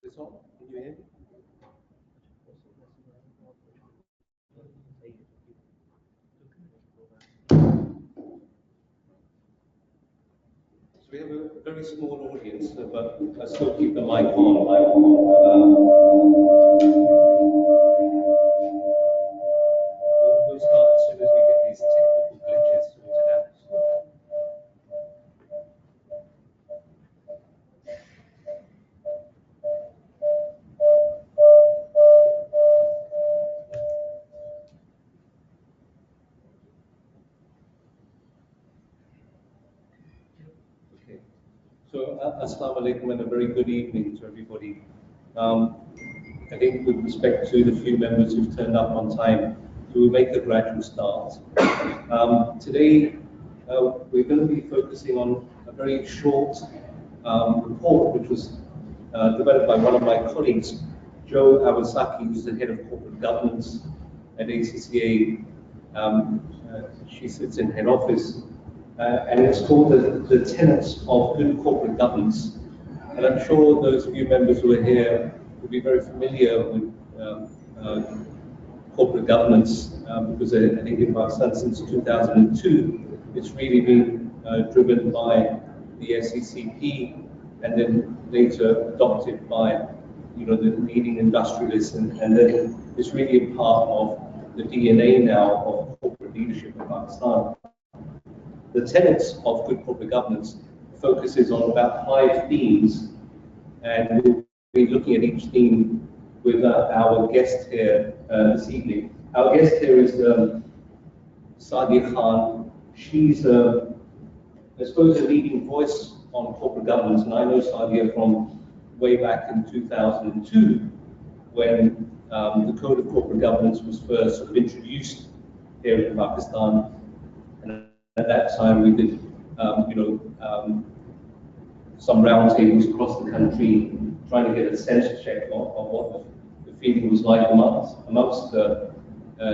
This on? Can you hear me? So we have a very small audience, but I still keep the mic on. We'll start as soon as we get these technical glitches sorted out. Okay. So, Assalamu alaikum and a very good evening to everybody. I think with respect to the few members who've turned up on time, we will make a gradual start. Today, we're going to be focusing on a very short report which was developed by one of my colleagues, Joe Awasaki, who's the head of corporate governance at ACCA. She sits in head office, and it's called the Tenets of Good Corporate Governance. And I'm sure those of you members who are here will be very familiar with corporate governance, because I think in Pakistan since 2002, it's really been driven by the SECP, and then later adopted by the leading industrialists, and then it's really a part of the DNA now of corporate leadership in Pakistan. The tenets of good corporate governance focuses on about 5 themes, and we'll be looking at each theme with our guest here this evening. Our guest here is Sadia Khan. She's, I suppose, a leading voice on corporate governance, and I know Sadia from way back in 2002, when the Code of Corporate Governance was first sort of introduced here in Pakistan. And at that time, we did, some roundtables across the country, trying to get a sense check of what the feeling was like amongst the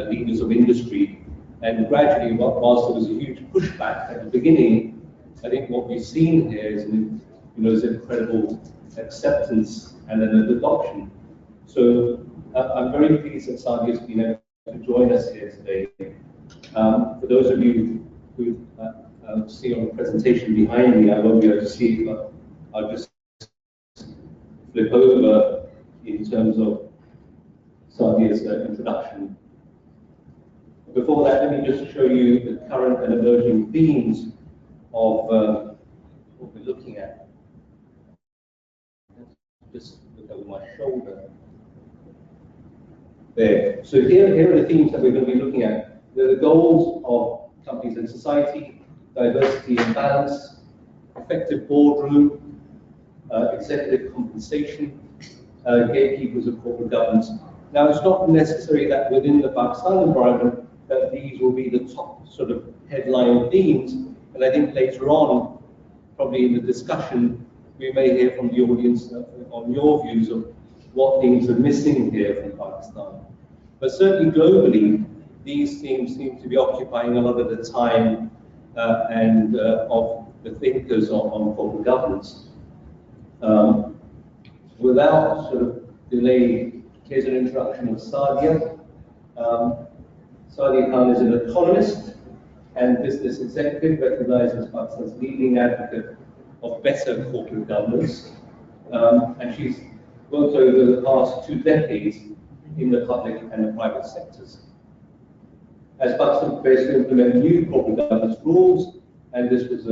leaders of industry. And gradually, whilst there was a huge pushback at the beginning, I think what we've seen here is is incredible acceptance and then an adoption. So I'm very pleased that Sadia has been able to join us here today. For those of you who see on the presentation behind me, I won't be able to see it, but I'll just flip over in terms of Sadia's introduction. Before that, let me just show you the current and emerging themes of what we're looking at. Just look over my shoulder. There. So here are the themes that we're going to be looking at. The goals of companies and society: diversity and balance, effective boardroom, executive compensation, gatekeepers of corporate governance. Now, it's not necessary that within the Pakistan environment that these will be the top sort of headline themes, and I think later on, probably in the discussion, we may hear from the audience on your views of what things are missing here from Pakistan. But certainly globally, these themes seem to be occupying a lot of the time and of the thinkers on corporate governance. Without sort of delay, here's an introduction of Sadia. Sadia Khan is an economist and business executive, recognized as Pakistan's leading advocate of better corporate governance. And she's worked over the past 2 decades in the public and the private sectors. As Pakistan prepares to implement new corporate governance rules, and this was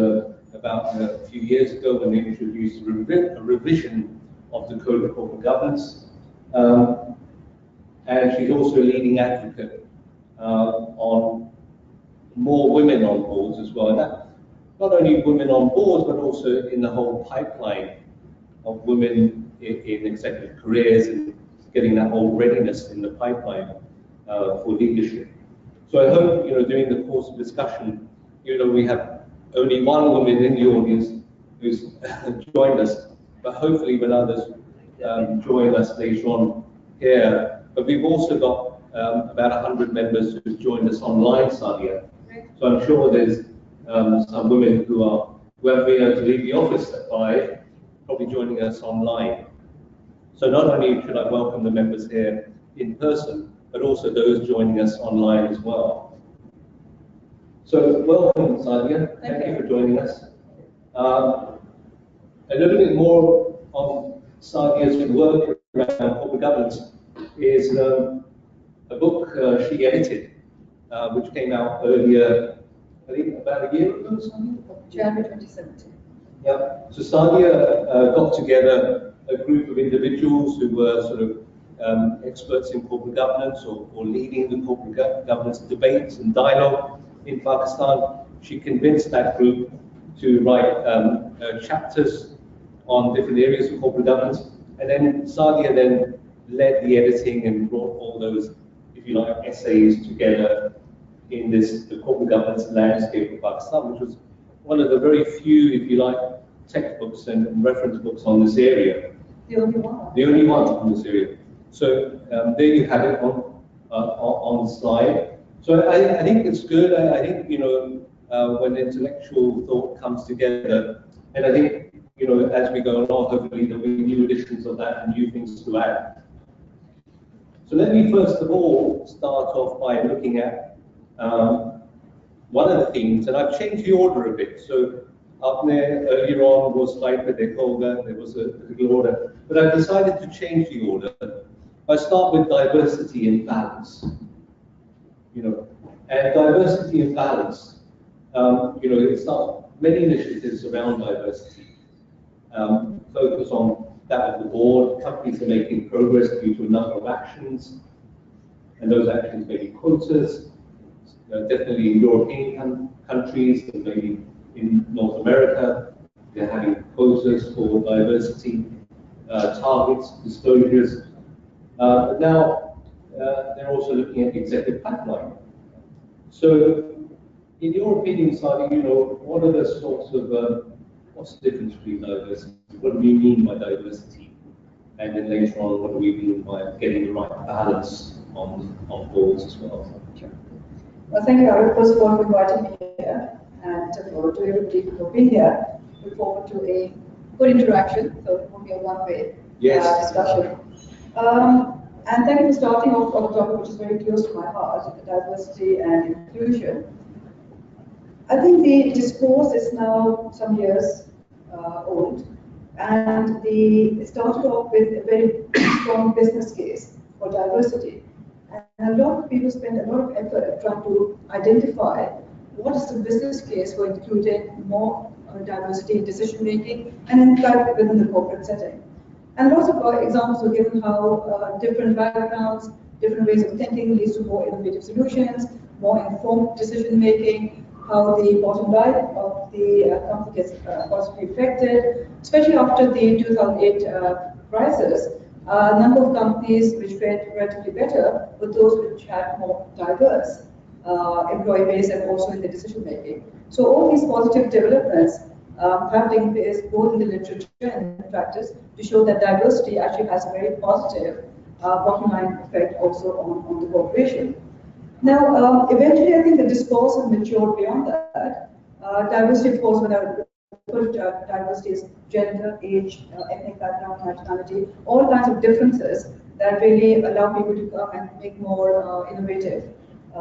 about a few years ago when they introduced a revision of the Code of Corporate Governance. And she's also a leading advocate on more women on boards as well. And that, not only women on boards, but also in the whole pipeline of women in executive careers and getting that whole readiness in the pipeline for leadership. So I hope, during the course of discussion, we have only one woman in the audience who's joined us, but hopefully when others join us later on here. But we've also got about 100 members who've joined us online, Sadia. So I'm sure there's some women who haven't been able to leave the office at 5, probably joining us online. So not only should I welcome the members here in person, but also those joining us online as well. So welcome, Sadia. Thank you for joining us. A little bit more on Sadia's work around corporate governance is a book she edited, which came out earlier, I think about a year ago, Sadia? January 2017. Yeah. So Sadia got together a group of individuals who were sort of experts in corporate governance or leading the corporate governance debates and dialogue in Pakistan. She convinced that group to write chapters on different areas of corporate governance, and then Sadia then led the editing and brought all those, if you like, essays together in the corporate governance landscape of Pakistan, which was one of the very few, if you like, textbooks and reference books on this area. The only one. The only one on this area. So there you have it on the slide. So I think it's good. I think, you know, when intellectual thought comes together, and I think, you know, as we go along, hopefully there'll be new editions of that and new things to add. So let me first of all start off by looking at one of the themes, and I've changed the order a bit. So up there earlier on was slide for Stakeholder, there was a little order, but I've decided to change the order. I start with diversity and balance. You know, and diversity and balance, you know, it's not many initiatives around diversity. Focus on that of the board. Companies are making progress due to a number of actions, and those actions may be quotas, definitely in European countries, and maybe in North America, they're having quotas for diversity, targets, disclosures. But now they're also looking at the executive pipeline. So, in your opinion, Sadia, you know, what are the sorts of what's the difference between diversity? What do we mean by diversity? And then later on, what do we mean by getting the right balance on boards as well? Sure. Well, thank you, Aaron, first of all, for inviting me here, and to everybody for being here. Look forward to a good interaction, so it won't be a one-way discussion. And thank you for starting off on a topic which is very close to my heart, diversity and inclusion. I think the discourse is now some years old, and it started off with a very strong business case for diversity. And a lot of people spend a lot of effort trying to identify what is the business case for including more diversity in decision making and in fact within the corporate setting. And lots of examples were given how different backgrounds, different ways of thinking leads to more innovative solutions, more informed decision making, how the bottom line of the company gets positively affected, especially after the 2008 crisis. A number of companies which fared relatively better were those which had more diverse employee base and also in the decision making. So all these positive developments have taken place both in the literature and in practice to show that diversity actually has a very positive bottom line effect also on the corporation. Now, eventually I think the discourse has matured beyond that. Diversity, of course, when I put diversity is gender, age, ethnic background, nationality, all kinds of differences that really allow people to come and make more innovative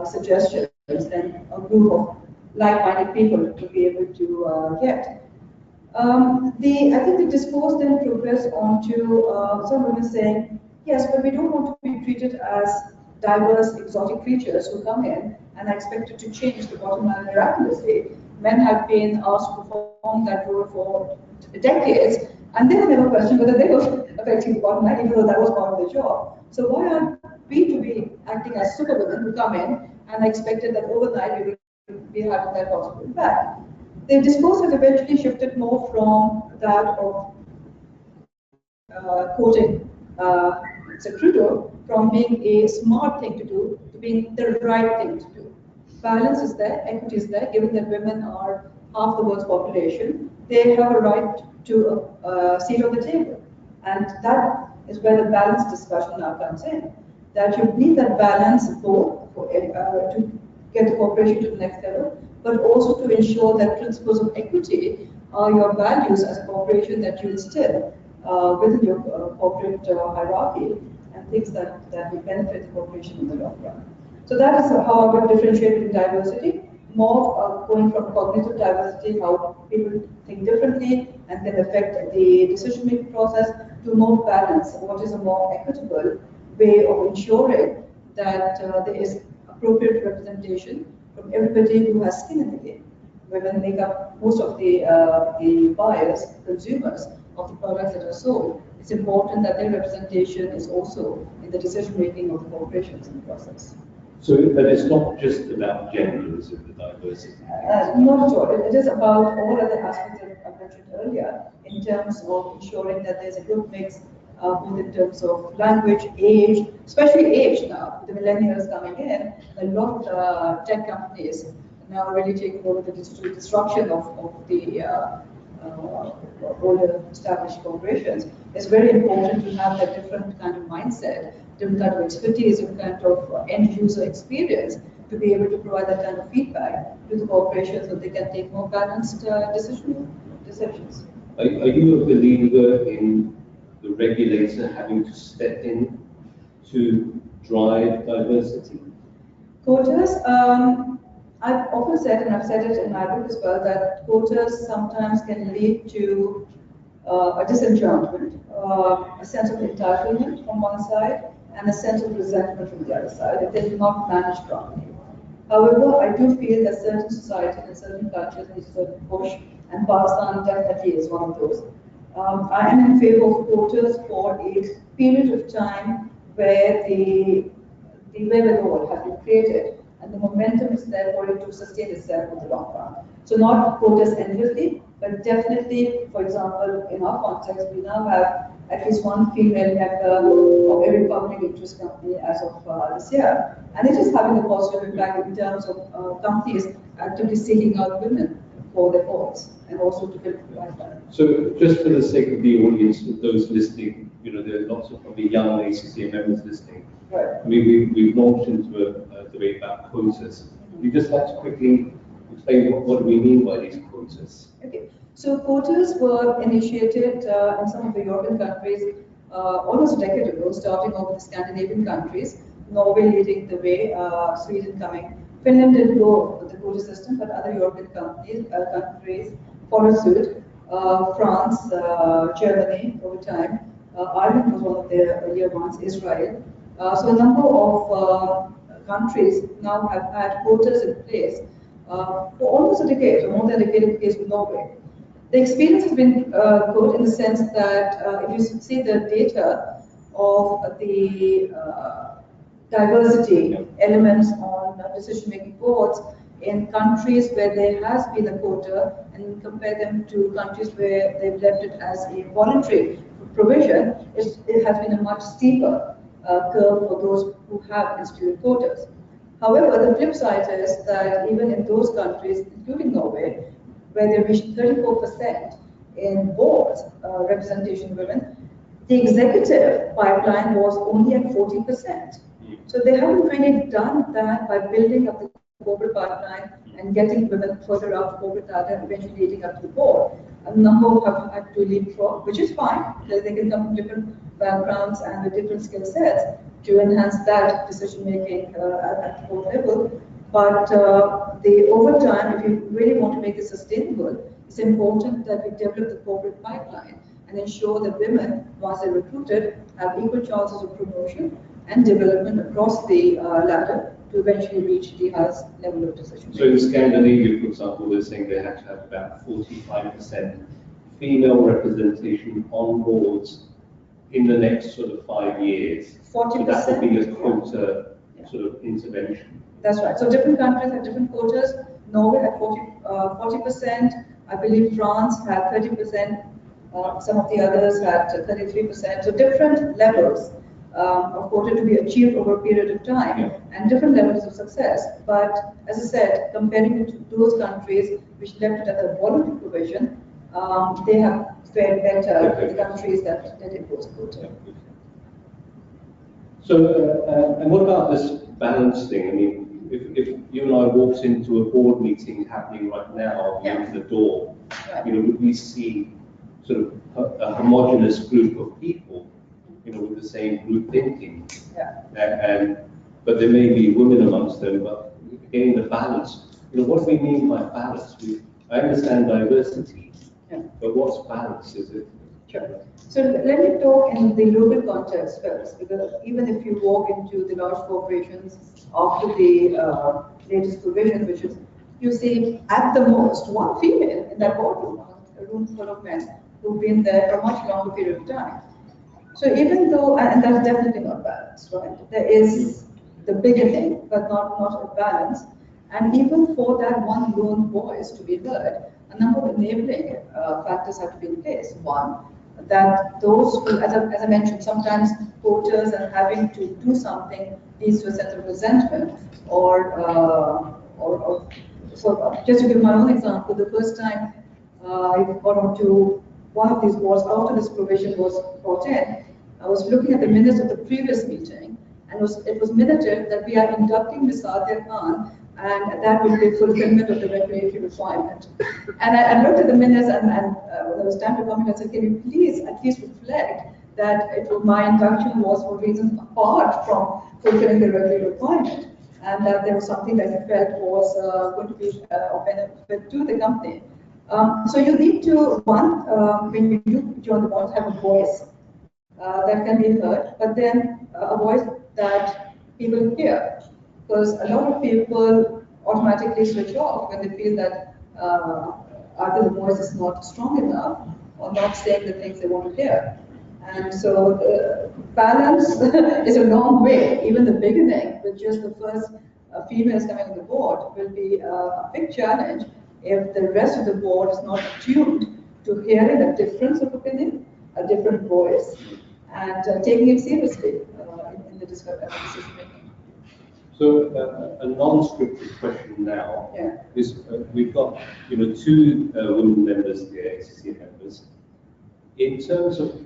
suggestions and a group of like-minded people to be able to get. I think the discourse then progressed on to some women saying, yes, but we don't want to be treated as diverse, exotic creatures who come in and are expected to change the bottom line miraculously. Men have been asked to perform that role for decades, and they have never questioned whether they were affecting the bottom line, even though that was part of their job. So why are we to be acting as superwomen who come in and expected that overnight we will be having that positive impact? The discourse has eventually shifted more from that of quoting Trudeau, from being a smart thing to do to being the right thing to do. Balance is there, equity is there, given that women are half the world's population, they have a right to a seat on the table. And that is where the balance discussion now comes in. That you need that balance both to get the corporation to the next level, but also to ensure that principles of equity are your values as a corporation that you instill. within your corporate hierarchy and things that will benefit the corporation in the long run. So that is how I would differentiate between diversity, more going from cognitive diversity, how people think differently and can affect the decision-making process, to more balance, what is a more equitable way of ensuring that there is appropriate representation from everybody who has skin in the game. Women make up most of the buyers, consumers of the products that are sold. It's important that their representation is also in the decision-making of the corporations in the process. So, but it's not just about gender, is it, the diversity? Not at all. It is about all other aspects that I mentioned earlier, in terms of ensuring that there's a good mix, both in terms of language, age, especially age now, the millennials coming in, a lot of tech companies now really taking over the digital disruption of the older established corporations. It's very important to have that different kind of mindset, different kind of expertise, different kind of end user experience to be able to provide that kind of feedback to the corporations so they can take more balanced decisions. Are you a believer in the regulator having to step in to drive diversity? Quotas, I've often said, and I've said it in my book as well, that quotas sometimes can lead to a disenchantment, a sense of entitlement from one side, and a sense of resentment from the other side if they do not manage properly. However, I do feel that certain societies and certain cultures need a certain push, and Pakistan definitely is one of those. I am in favor of quotas for a period of time where the wherewithal has been created and the momentum is there for it to sustain itself in the long run. So not quotas endlessly, but definitely, for example, in our context, we now have at least one female member of every public interest company as of this year. And it is having a positive impact in terms of companies actively seeking out women for their boards and also to build the pipeline. So just for the sake of the audience, of those listening, there are lots of probably young ACCA members listening. Right. I mean, we've launched into a debate about quotas. Would you just like to quickly explain what do we mean by these quotas? Okay. So quotas were initiated in some of the European countries almost a decade ago, starting off with the Scandinavian countries, Norway leading the way, Sweden coming. Finland didn't go with the quota system, but other European countries followed suit. France, Germany over time. Ireland was one of the earlier ones, Israel. So a number of countries now have had quotas in place for almost a decade, or more than a decade in the case of Norway. The experience has been good in the sense that if you see the data of the diversity elements on decision-making boards in countries where there has been a quota and compare them to countries where they've left it as a voluntary provision, it has been a much steeper curve for those who have instituted quotas. However, the flip side is that even in those countries, including Norway, where they reached 34% in boards representation of women, the executive pipeline was only at 40%. So they haven't really done that by building up the corporate pipeline and getting women further up corporate ladder and eventually leading up to the board. A number have had to leapfrog, which is fine, because they can come from different backgrounds and with different skill sets to enhance that decision making at the board level. But over time, if you really want to make it sustainable, it's important that we develop the corporate pipeline and ensure that women, once they're recruited, have equal chances of promotion and development across the ladder to eventually reach the highest level of decision. So in Scandinavia, for example, they're saying they have to have about 45% female representation on boards in the next sort of 5 years. 40%? So that would be a quota sort of intervention. That's right. So different countries have different quotas. Norway had 40%. I believe France had 30%. Some of the others had 33%. So different levels of quota to be achieved over a period of time and different levels of success. But as I said, comparing it to those countries which left it as a voluntary provision, they have fared better than the countries that did impose quota. So, and what about this balance thing? I mean, if you and I walked into a board meeting happening right now, into the door, would we see sort of a homogenous group of people, with the same group thinking. Yeah. But there may be women amongst them, but again, the balance. What do we mean by balance? I understand diversity, but what's balance? Is it? Sure. So let me talk in the local context first, because even if you walk into the large corporations after the latest provision, which is, you see at the most one female in that boardroom, a room full of men who've been there for a much longer period of time. So even though, and that's definitely not balanced, right? There is the beginning, but not a balance. And even for that one lone voice to be heard, a number of enabling factors have to be in place. One, that those who, as I mentioned, sometimes quotas and having to do something leads to a sense of resentment, or so. Just to give my own example, the first time I got onto one of these boards after this provision was brought in, I was looking at the minutes of the previous meeting, and it was minuted that we are inducting Ms. Sadia Khan, and that will be fulfillment of the regulatory requirement. And I looked at the minutes, and when it was time to comment, I said, can you please at least reflect that my induction was for reasons apart from fulfilling the regulatory requirement, and that there was something that you felt was going to be of benefit to the company. So you need to, one, when you do join the board, have a voice that can be heard, but then a voice that people hear. Because a lot of people automatically switch off when they feel that either the voice is not strong enough or not saying the things they want to hear. And so balance is a long way. Even the beginning, with just the first females coming on the board, will be a big challenge if the rest of the board is not attuned to hearing a difference of opinion, a different voice, and taking it seriously in the decision making. So a non-scripted question now is we've got two women members here, ACC members. In terms of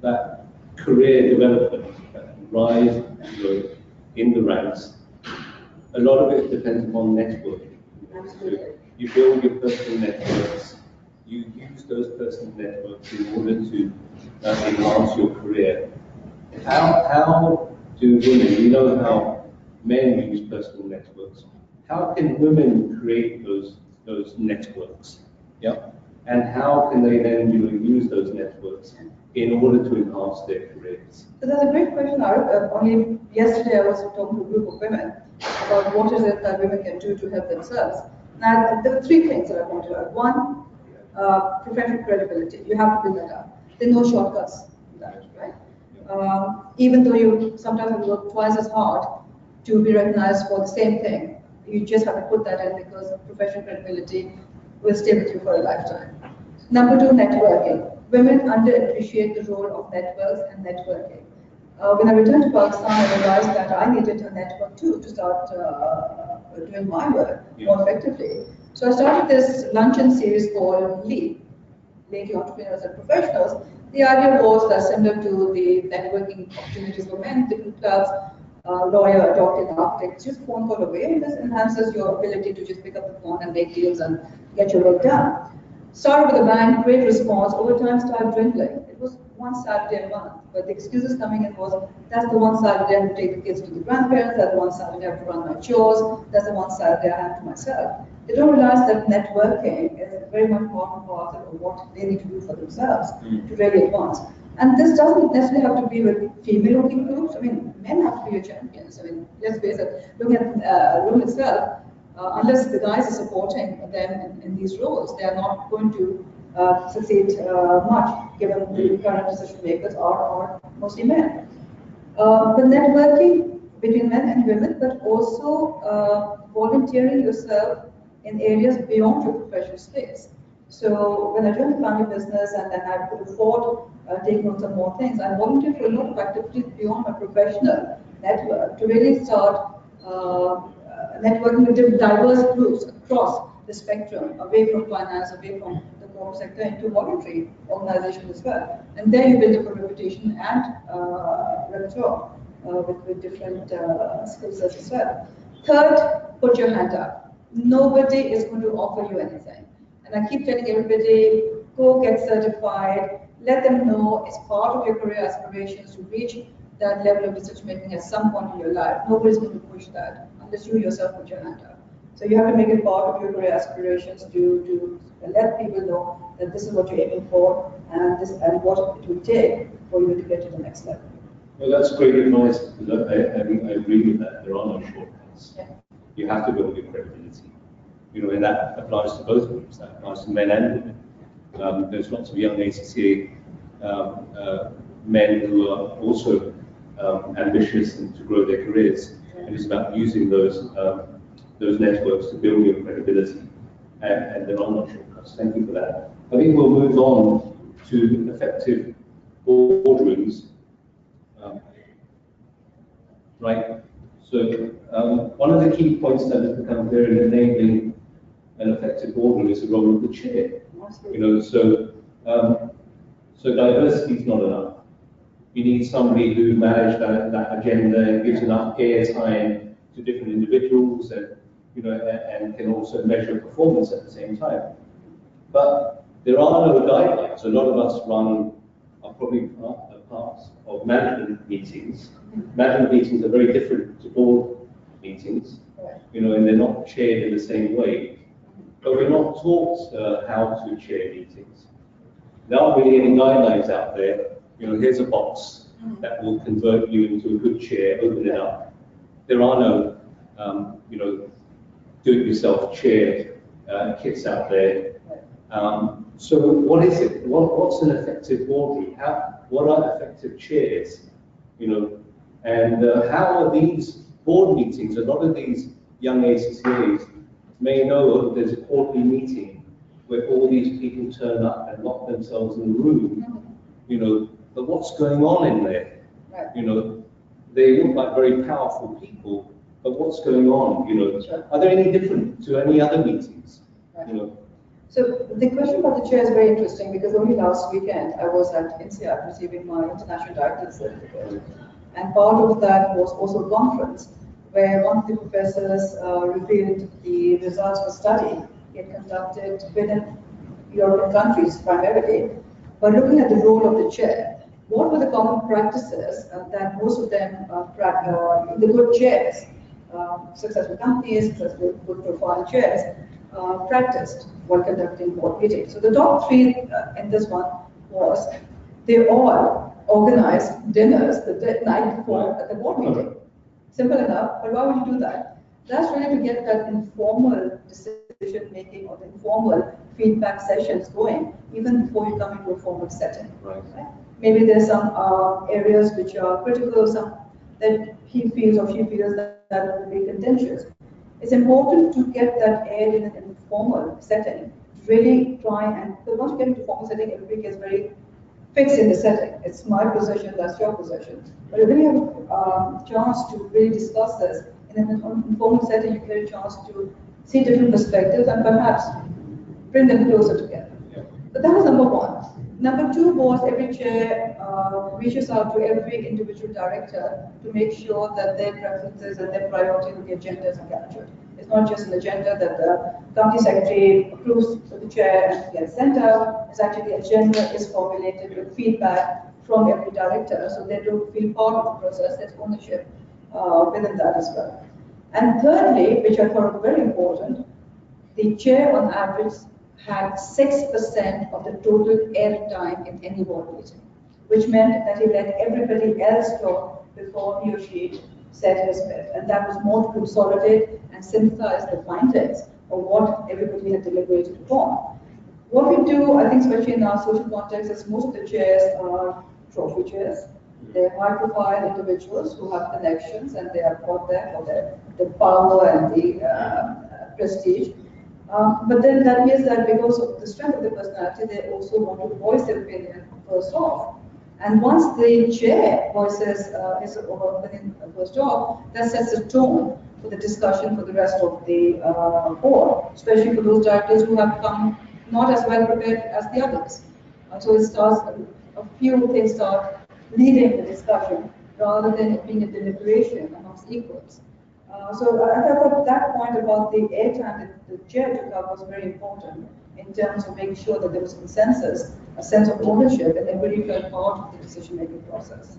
that career development, that rise in the ranks, a lot of it depends upon networking. You build your personal networks, you use those personal networks in order to enhance your career. How do women, how men use personal networks, how can women create those networks? Yeah? And how can they then use those networks in order to enhance their careers? So that's a great question, Arif. Only yesterday I was talking to a group of women about what is it that women can do to help themselves. Now, there are three things that I want to add. One, professional credibility. You have to build that up. There are no shortcuts in that, right? Even though you sometimes have to work twice as hard to be recognized for the same thing, you just have to put that in because professional credibility will stay with you for a lifetime. Number two, networking. Women underappreciate the role of networks and networking. When I returned to Pakistan, I realized that I needed a network too to start doing my work more effectively. So I started this luncheon series called LEAP, Lady Entrepreneurs and Professionals. The idea was that similar to the networking opportunities for men, different clubs, lawyer, doctor, architect, just phone call away, and this enhances your ability to just pick up the phone and make deals and get your work done. Started with a bang, great response. Over time, started dwindling. It was one Saturday a month, but the excuses coming in was, that's the one Saturday I have to take the kids to the grandparents, that's the one Saturday I have to run my chores, that's the one Saturday I have to myself. They don't realize that networking is a very much important part of what they need to do for themselves to really advance. And this doesn't necessarily have to be with female-looking groups. I mean, men have to be your champions. I mean, let's face it, looking at room itself, unless the guys are supporting them in these roles, they are not going to succeed much, given the current decision makers are mostly men. The networking between men and women, but also volunteering yourself in areas beyond your professional space. So when I joined the family business and then I could afford taking on some more things, I volunteered for a lot of activities beyond my professional network to really start networking with diverse groups across the spectrum, away from finance, away from the corporate sector, into voluntary organizations as well. And there you build up a reputation and repertoire with different skill sets as well. Third, put your hand up. Nobody is going to offer you anything. And I keep telling everybody, go get certified, let them know it's part of your career aspirations to reach that level of decision making at some point in your life. Nobody's going to push that unless you yourself put your hand up. So you have to make it part of your career aspirations to let people know that this is what you're aiming for and what it will take for you to get to the next level. Well, that's great advice, because I agree with that. There are no shortcuts. Yeah. You have to build your credibility. And that applies to both groups. That applies to men and women. There's lots of young ACCA men who are also ambitious and to grow their careers. And it's about using those networks to build your credibility. And there are no shortcuts. Thank you for that. I think we'll move on to effective boardrooms. Right. So one of the key points that has become clear in enabling an effective boardroom is the role of the chair. So diversity is not enough. You need somebody who manages that agenda and gives enough airtime to different individuals, and and can also measure performance at the same time. But there are no guidelines. A lot of us are probably parts of management meetings. Management meetings are very different to board meetings, and they're not chaired in the same way. But we're not taught how to chair meetings. There aren't really any guidelines out there. Here's a box that will convert you into a good chair. Open it up. There are no, do-it-yourself chair kits out there. So what is it? What's an effective boardroom? What are effective chairs? And how are these board meetings? A lot of these young ACCAs may know there's a quarterly meeting where all these people turn up and lock themselves in the room. But what's going on in there? Right. They look like very powerful people, but what's going on? Sure. Are they any different to any other meetings? Right. So the question about the chair is very interesting, because only last weekend I was at INSEAD receiving my international director certificate, and part of that was also a conference where one of the professors revealed the results of a study he had conducted within European countries primarily, by looking at the role of the chair. What were the common practices that most of them, the good chairs, successful companies, successful good profile chairs, practiced while conducting board meetings? So the top three in this one was they all organized dinners the night before at the board meeting. Simple enough, but why would you do that? That's really to get that informal decision making or the informal feedback sessions going, even before you come into a formal setting. Right. Maybe there's some areas which are critical, some that he feels or she feels that will be contentious. It's important to get that aired in an informal setting. Really try and, because once you get into a formal setting, everybody gets very fixed in the setting. It's my position, that's your position. But if you have a chance to really discuss this in an informal setting, you get a chance to see different perspectives and perhaps bring them closer together. Yeah. So that was number one. Number two was every chair reaches out to every individual director to make sure that their preferences and their priorities and the agendas are captured. It's not just an agenda that the company secretary approves to the chair and gets sent out. It's actually the agenda is formulated with feedback from every director, so they do feel part of the process. There's ownership within that as well. And thirdly, which I thought was very important, the chair on average had 6% of the total airtime in any board meeting, which meant that he let everybody else talk before he or she said his bit. And that was more to consolidate and synthesize the findings of what everybody had deliberated upon. What we do, I think, especially in our social context, is most of the chairs are trophy chairs. They're high-profile individuals who have connections, and they are brought there for the power and the prestige. But then that means that because of the strength of the personality, they also want to voice their opinion first off. And once the chair voices his or her opinion first off, that sets a tone for the discussion for the rest of the board, especially for those directors who have come not as well prepared as the others. So it starts, a few things start leading the discussion rather than it being a deliberation amongst equals. So I thought that point about the airtime that the chair took up was very important in terms of making sure that there was consensus, a sense of ownership, and everybody felt part of the decision-making process.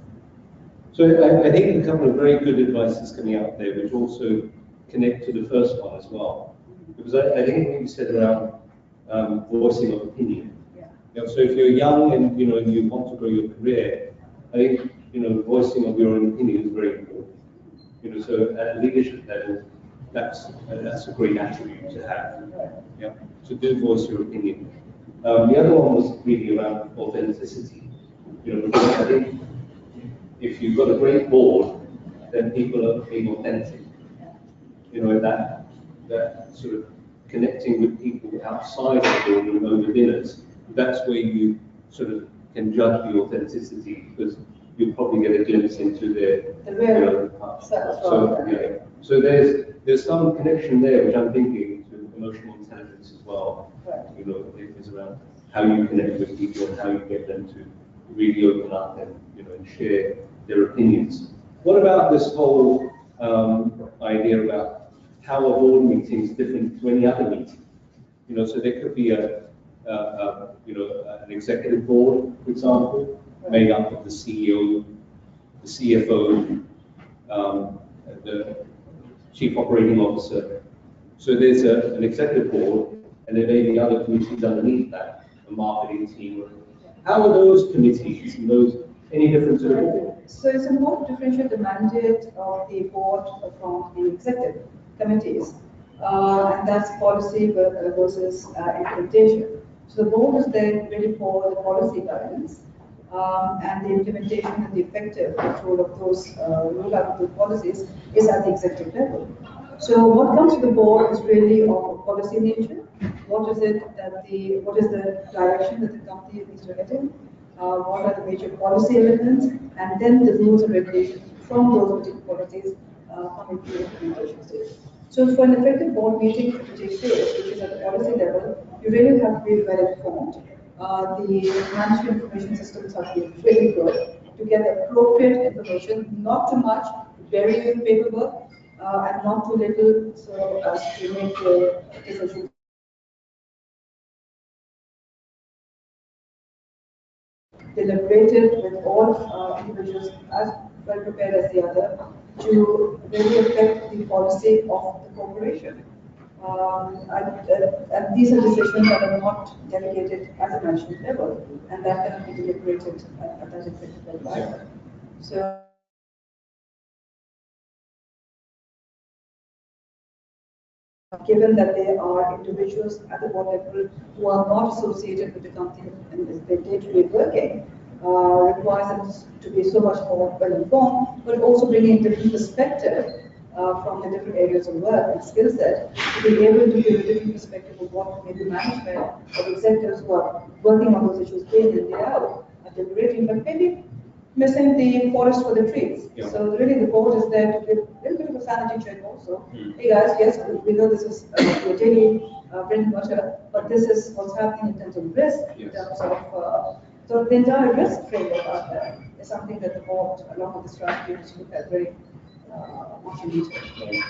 So I think a couple of very good advices coming out there, which also connect to the first one as well. Because I think what you said around voicing of opinion. Yeah. You know, so if you're young and you want to grow your career, I think voicing of your own opinion is very important. So at a leadership level, that's a great attribute to have. Yeah, to do voice your opinion. The other one was really around authenticity. Because I think if you've got a great board, then people are being authentic. That sort of connecting with people outside the boardroom over dinners, that's where you sort of can judge the authenticity, because you'll probably get a glimpse into their So there's some connection there, which I'm thinking to emotional intelligence as well. It is around how you connect with people and how you get them to really open up and and share their opinions. What about this whole idea about how a board meeting is different to any other meeting? So there could be an executive board, for example, made up of the CEO, the CFO, the chief operating officer. So there's an executive board, and there may be other committees underneath that, a marketing team. How are those committees and those any different to the board? So it's important to differentiate the mandate of the board from the executive committees, and that's policy versus implementation. So the board is there really for the policy guidance, and the implementation and the effective control of those rollout of those policies is at the executive level. So what comes to the board is really of a policy nature. What is the direction that the company needs to head in? What are the major policy elements? And then the rules and regulations from those particular policies coming to the implementation stage. So for an effective board meeting to take place, which is at the policy level, you really have to be well informed. The management information systems have to be really good to get the appropriate information, not too much, very little paperwork, and not too little, so as to make the decisions deliberated with all individuals as well prepared as the other to really affect the policy of the corporation. And these are decisions that are not delegated at the management level, and that cannot be deliberated at that executive level either. So given that there are individuals at the board level who are not associated with the company in their day-to-day working, requires them to be so much more well-informed, but also bringing a different perspective from the different areas of work and skill set to be able to give a different perspective of what maybe management or the executives who are working on those issues day in and day out are deliberating, but maybe missing the forest for the trees. Yeah. So really the board is there to give a little bit of a sanity check also. Hey guys, yes, we know this is your daily bread and butter, but this is what's happening in terms of risk, in terms of, so the entire risk framework out there is something that the board, along with the strategy, has looked at very much in detail.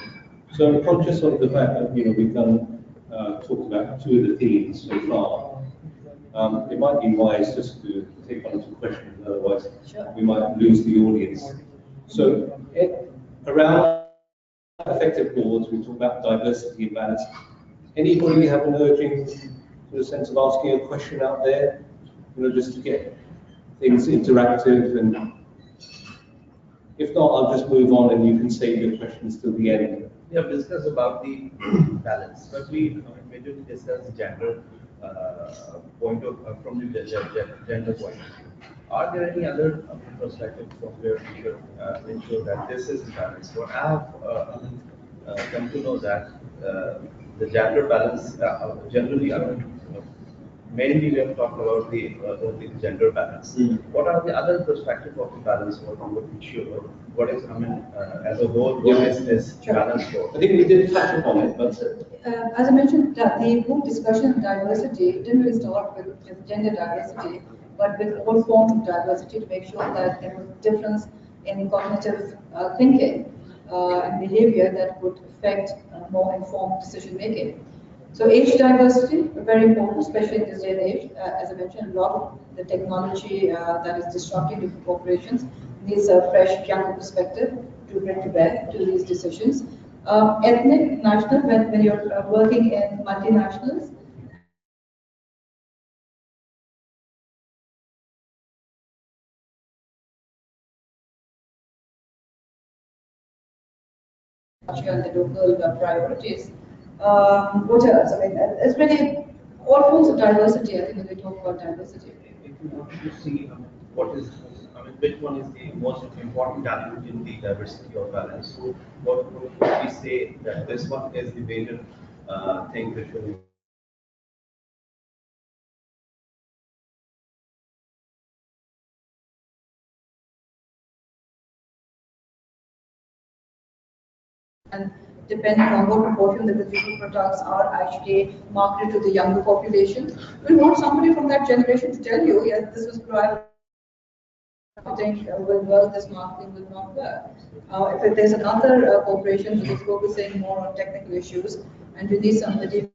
So I'm conscious of the fact that we've talked about two of the themes so far. It might be wise just to take one or two questions, otherwise we might lose the audience. So around effective boards, we talk about diversity and balance. Anybody have an urging sort of sense of asking a question out there? Just to get things interactive, and if not, I'll just move on and you can save your questions till the end. We have discussed about the balance, but we majorly discussed gender from the gender point. Are there any other perspectives from where we should ensure that this is balanced? What I have come to know that the gender balance generally, mainly we have talked about the gender balance. What are the other perspectives of the balance? What is, as a whole, what is this balance for? I think we did touch upon it, but as I mentioned, the whole discussion of diversity didn't really start with gender diversity, but with all forms of diversity to make sure that there was a difference in cognitive thinking. and behavior that would affect more informed decision making. So age diversity, very important, especially in this day and age. As I mentioned, a lot of the technology that is disrupting different corporations needs a fresh, younger perspective to bring to bear to these decisions. Ethnic, national, when you're working in multinationals, and the local priorities. What else? I mean, it's really all forms of diversity. I think when we talk about diversity. If you wanted to see what is, I mean, which one is the most important element in the diversity or balance, what would we say that this one is the major thing which will And depending on what proportion the consumer products are actually marketed to the younger population, we want somebody from that generation to tell you, yes, this was prior marketing will work, this marketing will not work. If there's another corporation which is focusing more on technical issues, and you need somebody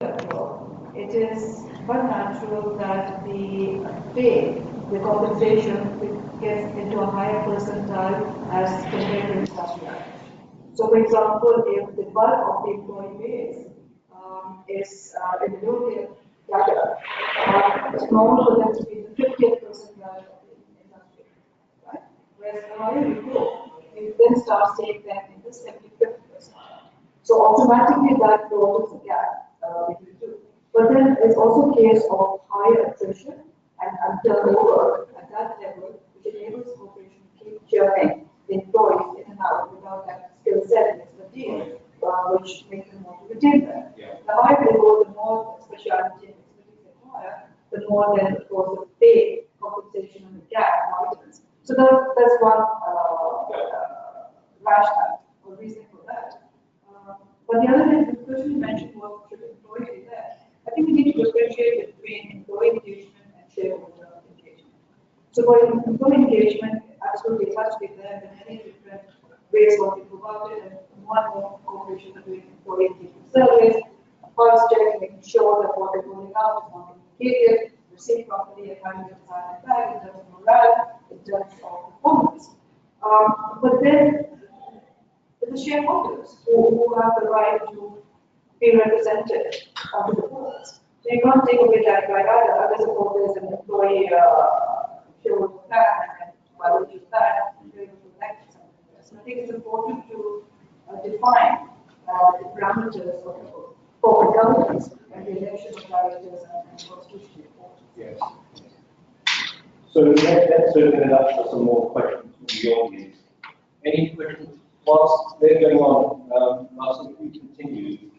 it is but natural that the pay, the compensation gets into a higher percentile as compared to industrial. So, for example, if the bulk of the employee base is in the local data, it's normal for them to be the 50th percentile of the industry, right? Whereas the higher you go, you then start seeing them in the 75th percentile. So automatically that closes the gap between the two. But then it's also a case of higher attrition and turnover at that level, which enables corporations to keep churning employees in and out without that skill set and expertise, which makes them want to retain them. Yeah. The higher they go, the more speciality and expertise they require, the more then, of course, the pay, compensation, and the gap widens. So that's one rationale or reason for that. But the other thing, the question you mentioned was, should employees be there? I think we need to differentiate between employee engagement and shareholder engagement. So for employee engagement, absolutely it has to be there. There are many different ways of thinking about it, and more and more corporations are doing employee engagement surveys, pulse checks, making sure that what they're rolling out is not communicated, received properly, and having a desired impact in terms of morale, in terms of performance. But then the shareholders who have the right to be represented on the boards. So you can't take away that right either. There's an employee shareholder plan, and by virtue of that, you're able to elect something. So I think it's important to define the parameters of corporate governance and the election of directors and constitutional boards. Yes. So let's open it up for some more questions from the audience. Any questions? Whilst they're going on, Martin, if we continue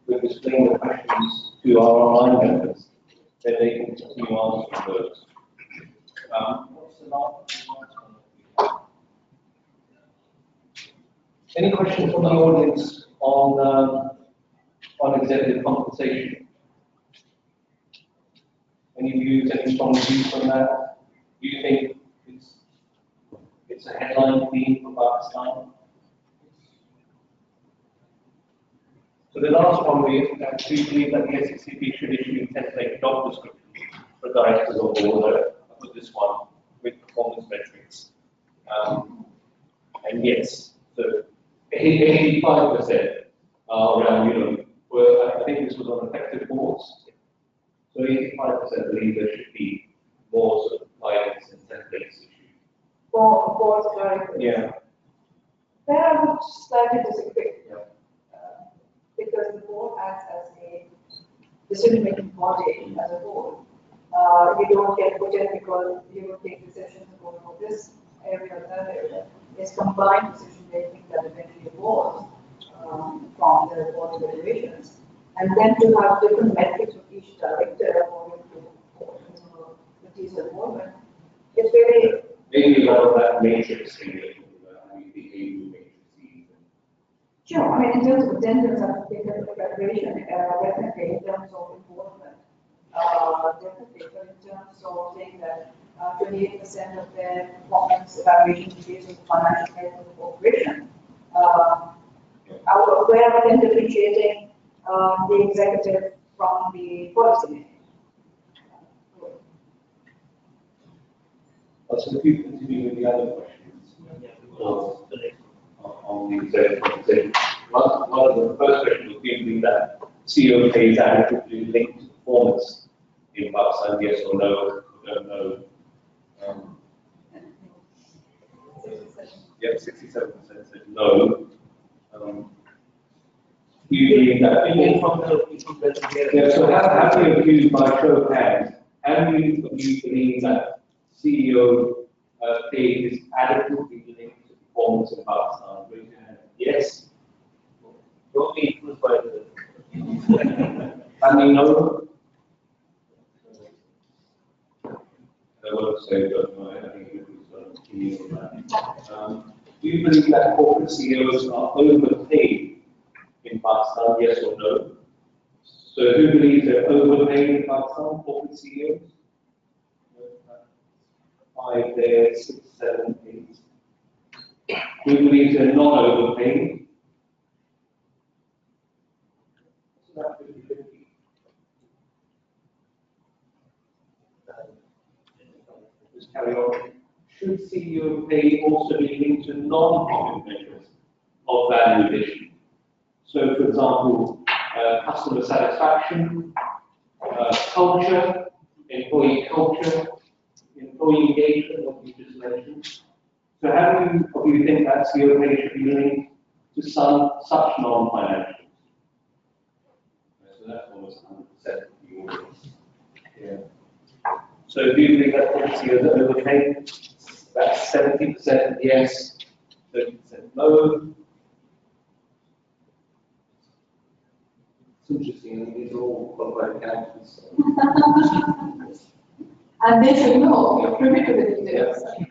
with displaying the questions to our online members, then they can continue answering those. What's the last one? Any questions from the audience on executive compensation? Any views, any strong views on that? Do you think it's a headline theme for Pakistan? So the last one we believe that the SECP should issue template job descriptions for directors or board. I put this one with performance metrics. And yes, so 85% are around, I think this was on effective boards. So 85% believe there should be more sort of guidance and templates issued. For boards of directors? Yeah. There I would slightly disagree. Yeah. Because the board acts as a decision-making body as a whole. You don't get put in because you will take decisions about for this area or that area. It's combined decision-making that eventually evolves from the board deliberations. And then to have different metrics for each director according to the team's involvement, it's really... Maybe a lot of that matrix thing that behavioral matrices. Sure, I mean, in terms of attendance, I think that the federation, definitely in terms of involvement, definitely, but in terms of saying that 28% of their performance evaluation is based on financial health of the corporation, where are they differentiating the executive from the policy making? So if you continue with the other questions on the executive compensation, one of the first questions would be that CEO pay is adequately linked to performance in Pakistan, yes or no? I don't know. Yep, 67% said no. Do you believe that? Yeah, so how do you view by show of hands? How do you believe that CEO pay is adequately linked to performance in Pakistan? Raise your hand. Yes. Don't be influenced by the. I mean, no. I won't say don't know. I think it was key on that. Do you believe that corporate CEOs are overpaid in Pakistan? Yes or no? So who believes they're overpaid in Pakistan, corporate CEOs? 5 there, 6, 7, 8. Who believes they're not overpaid? It's about 50-50. carry on. Should CEO pay also be linked to non-profit measures of value addition? So, for example, customer satisfaction, culture, employee engagement, what you just mentioned. So how do you think that CEO pay should be linked to such non-financials? So that's almost 100% of the audience. Yeah. So do you think that policy is overpaid? That's 70% yes, 30% no. It's interesting, I mean, these are all qualified accountants. And they should know, you're privy to the details. Yeah.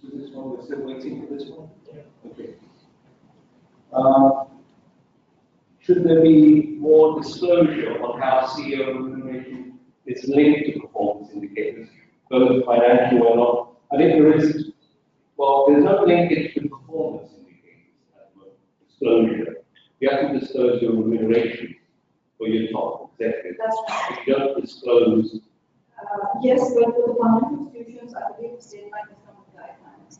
So this one, we're still waiting for this one? Yeah. Okay. Should there be more disclosure on how CEO remuneration is linked to performance indicators, both financial or not? I think there is, well, there's no linkage to performance indicators at the moment, disclosure. You have to disclose your remuneration for your top executive. That's right. If you don't disclose. Yes, but for the financial institutions, I believe the state bank has come with guidelines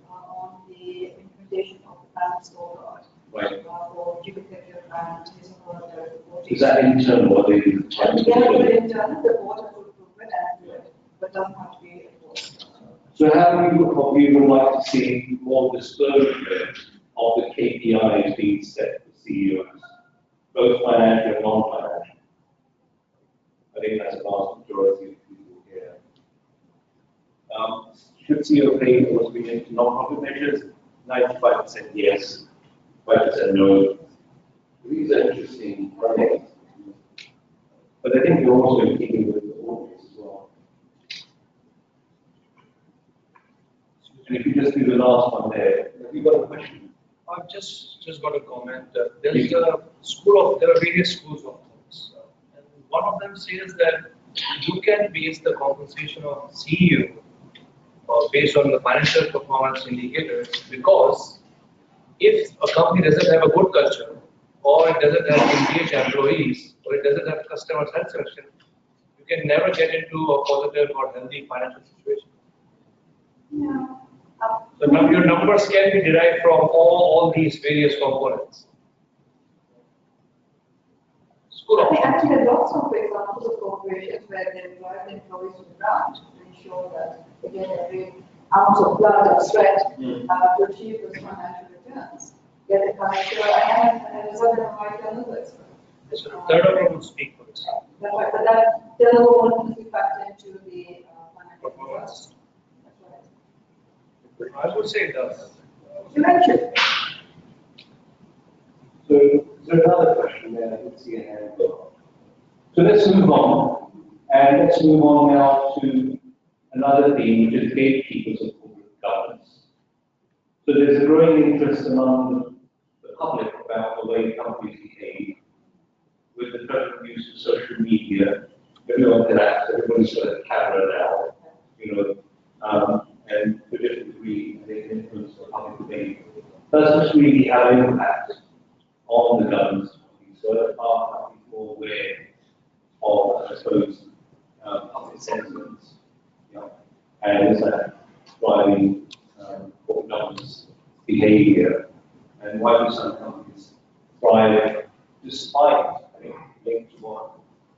on the implementation of the balance scorecard. Right. For chief executive and his or her reporting. Is that internal or they do? Yeah, but internal, the board has to approve it and do it, but doesn't have to be enforced. So how do you would like to see more disclosure of the KPIs being set for CEOs, both financial and non-financial? I think that's a vast majority of people here. Should CEO pay also be linked to non-profit measures? 95% yes. 5% no. These are interesting projects. But I think you're also keeping with the audience as well. And if you just do the last one there, have you got a question? I've just got a comment. There are various schools of thoughts. And one of them says that you can base the compensation of CEO based on the financial performance indicators, because if a company doesn't have a good culture, or it doesn't have engaged employees, or it doesn't have customer satisfaction, you can never get into a positive or healthy financial situation. Yeah. So now your numbers can be derived from all these various components. I think actually there are lots of examples of corporations where they drive the employees to the ground to ensure that they get every ounce of blood and sweat to achieve those financial returns. Get the culture and result in a high turnover. So third order would speak for itself. That's right, but that turnover won't be factored into the financial performance. That's right. I would say it does. Eventually. So, is there another question there? I can see a hand go. So let's move on. And let's move on now to another theme, which is gatekeepers of corporate governance. So there's a growing interest among the public about the way companies behave with the current use of social media. Everyone can access, everybody's got a camera now, you know, and to a different degree, they influence the public behavior. Does this really have an impact on the governance of companies? So are companies more aware of, I suppose, public sentiments? You know, and is that driving corporate governance behavior? And why do some companies thrive despite, I think, linked to what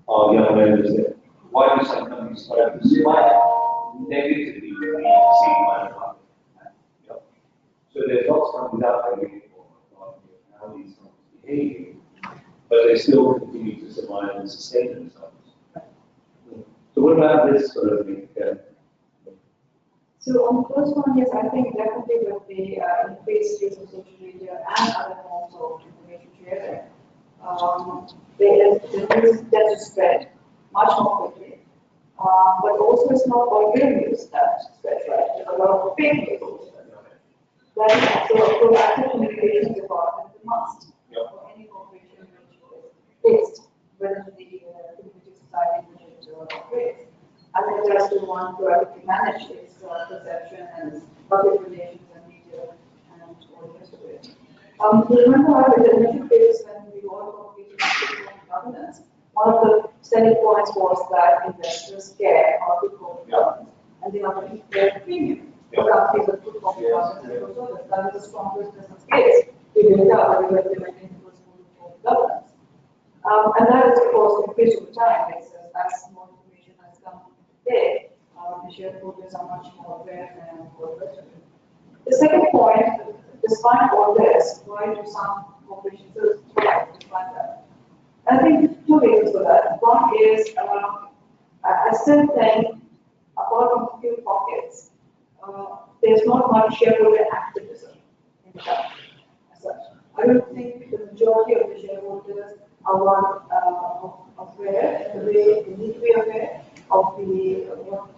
our young members said, why do some companies thrive despite negatively being perceived by the public? You know? So there's lots of companies out there waiting for how these companies behave, but they still continue to survive and sustain themselves. So what about this sort of thing? So on the first one, yes, I think definitely with the increased use of social media and other forms of information sharing, the news tends to spread much more quickly. But also it's not all real news that spreads, right? There's a lot of fake news. So a proactive communications department is a must for any corporation which is based within the community society in which it operates. I think it has to want to proactively manage its perception and public relations and media and all the rest of it. Remember how the initial phase when we all competed in governance, one of the selling points was that investors care about good corporate governance, and they are willing to pay a premium for companies with good corporate governance, and also that is the strongest business case to build up and implementing good corporate governance. And that is, of course, increased over time as more information has come today. The shareholders are much more aware and more versatile. The second point, despite all this, why do some corporations thrive despite that? I think two reasons for that. One is, I still think, apart from a few pockets, there's not much shareholder activism in the country as such. I don't think the majority of the shareholders are aware, the way they need to be aware of what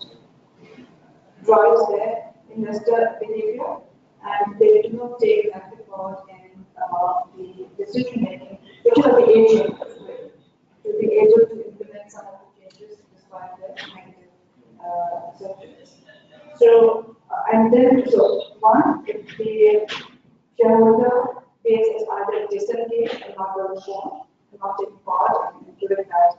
drives their investor behavior, and they do not take active part in the decision making, which is the agent to be able to implement some of the changes despite the negative assumptions. So, and then, so one, if the shareholder base is either disengaged and not well informed, not taking part in giving that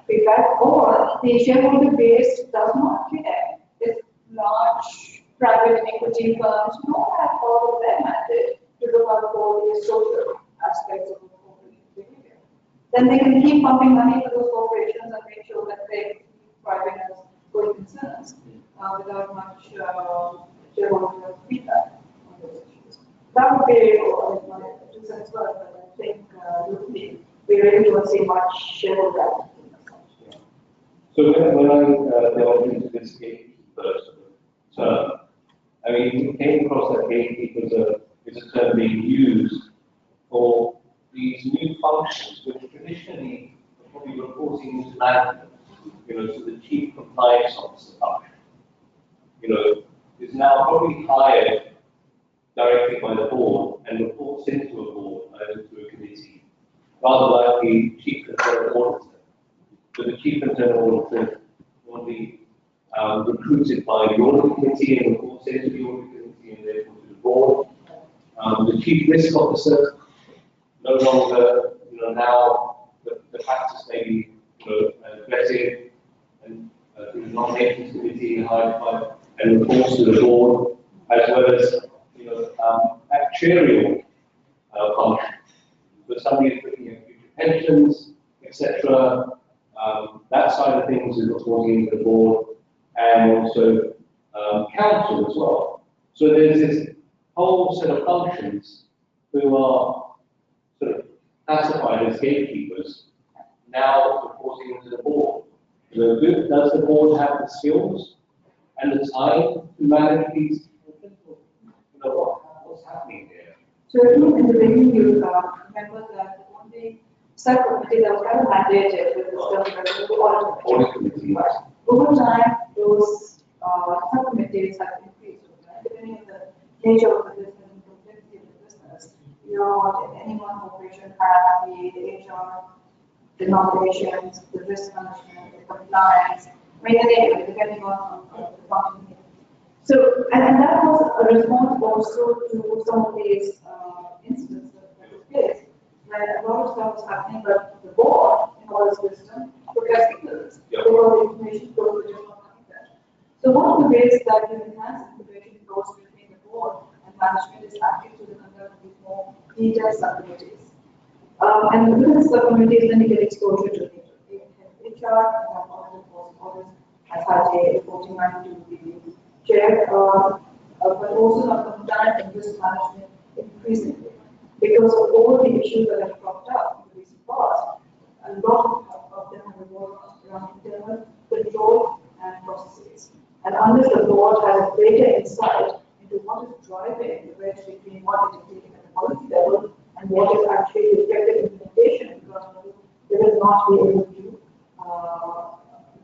feedback, or the shareholder base does not care if large private equity firms don't have all of their mandate to look out for the social aspects of the corporate behavior. Then they can keep pumping money into those corporations and make sure that they keep thriving as going concerns without much shareholder feedback on those issues. That would be my 2 cents worth, but I think we really don't see much shareholder activity. So when I delved into this gatekeepers term, I mean, we came across that gatekeepers is a term being used for these new functions, which traditionally are probably reporting into management, so the chief compliance officer function, is now probably hired directly by the board and reports into a board and into a committee, rather like the chief internal auditor. So the chief internal auditor will be recruited by the audit committee and reports into the audit committee and therefore to the board. The chief risk officer no longer, now the practice may be vetted and through the nominations committee hired by and reports to the board, as well as actuarial function. So somebody is looking at future pensions, etc. That side of things is reporting to the board, and also council as well. So there's this whole set of functions who are sort of classified as gatekeepers, now reporting into the board. Does the board have the skills and the time to manage these people? What's happening there? So in the beginning, you remember that the only subcommittee that was kind of mandated with the audit committee. Over time, those subcommittees have increased, right? Depending on the nature of the business and complexity of the business. Any one corporation has the HR, the nominations, the risk management, the compliance, anyway, depending on the function. So, and that was a response also to some of these incidents that took place, where a lot of stuff was happening, but the board, in all its wisdom, procrastinated. There was information flow which was not coming there. So one of the ways that you enhance information flows between the board and management is active to the conduct of these more detailed subcommittees. And within the subcommittees, then you get exposure to the HR, always has had a reporting line to the chair, but also not compliant and risk management increasingly. Because of all the issues that have cropped up in the recent past, a lot of them have revolved around internal control and processes. And unless the board has a greater insight into what is driving the wedge between what is dictating at the policy level and what is actually the effective implementation, because they will not be able to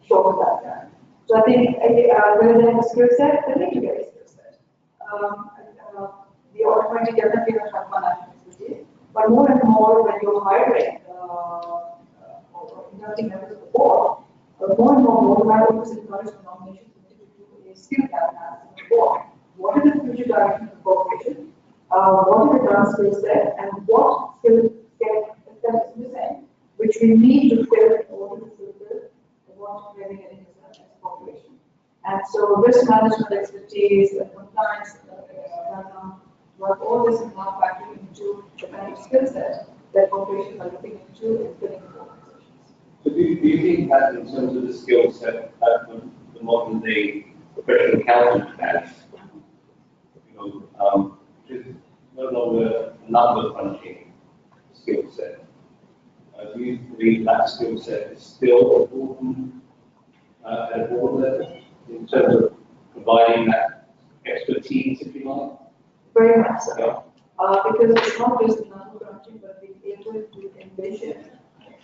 shorten that gap. So I think whether they have a skill set, they need to get a skill set. The audit committee definitely will have financial expertise, but more and more when you're hiring or inducting members of the board, more and more board members encourage the nomination committee to do a skill gap analysis of the board. What is the future direction of the corporation? What is the current skill set, and what skill set is missing, which we need to fill in so risk management expertise, compliance, what all this is now factoring into the kind of skill set that corporations are looking into in filling organizations. So do you think that in terms of the skill set that the modern day professional accountant has, which is no longer a number crunching skill set, do you believe that skill set is still important at a board level in terms of providing that expertise, if you like? Very much so. Because it's not just number crunching, but being able to envision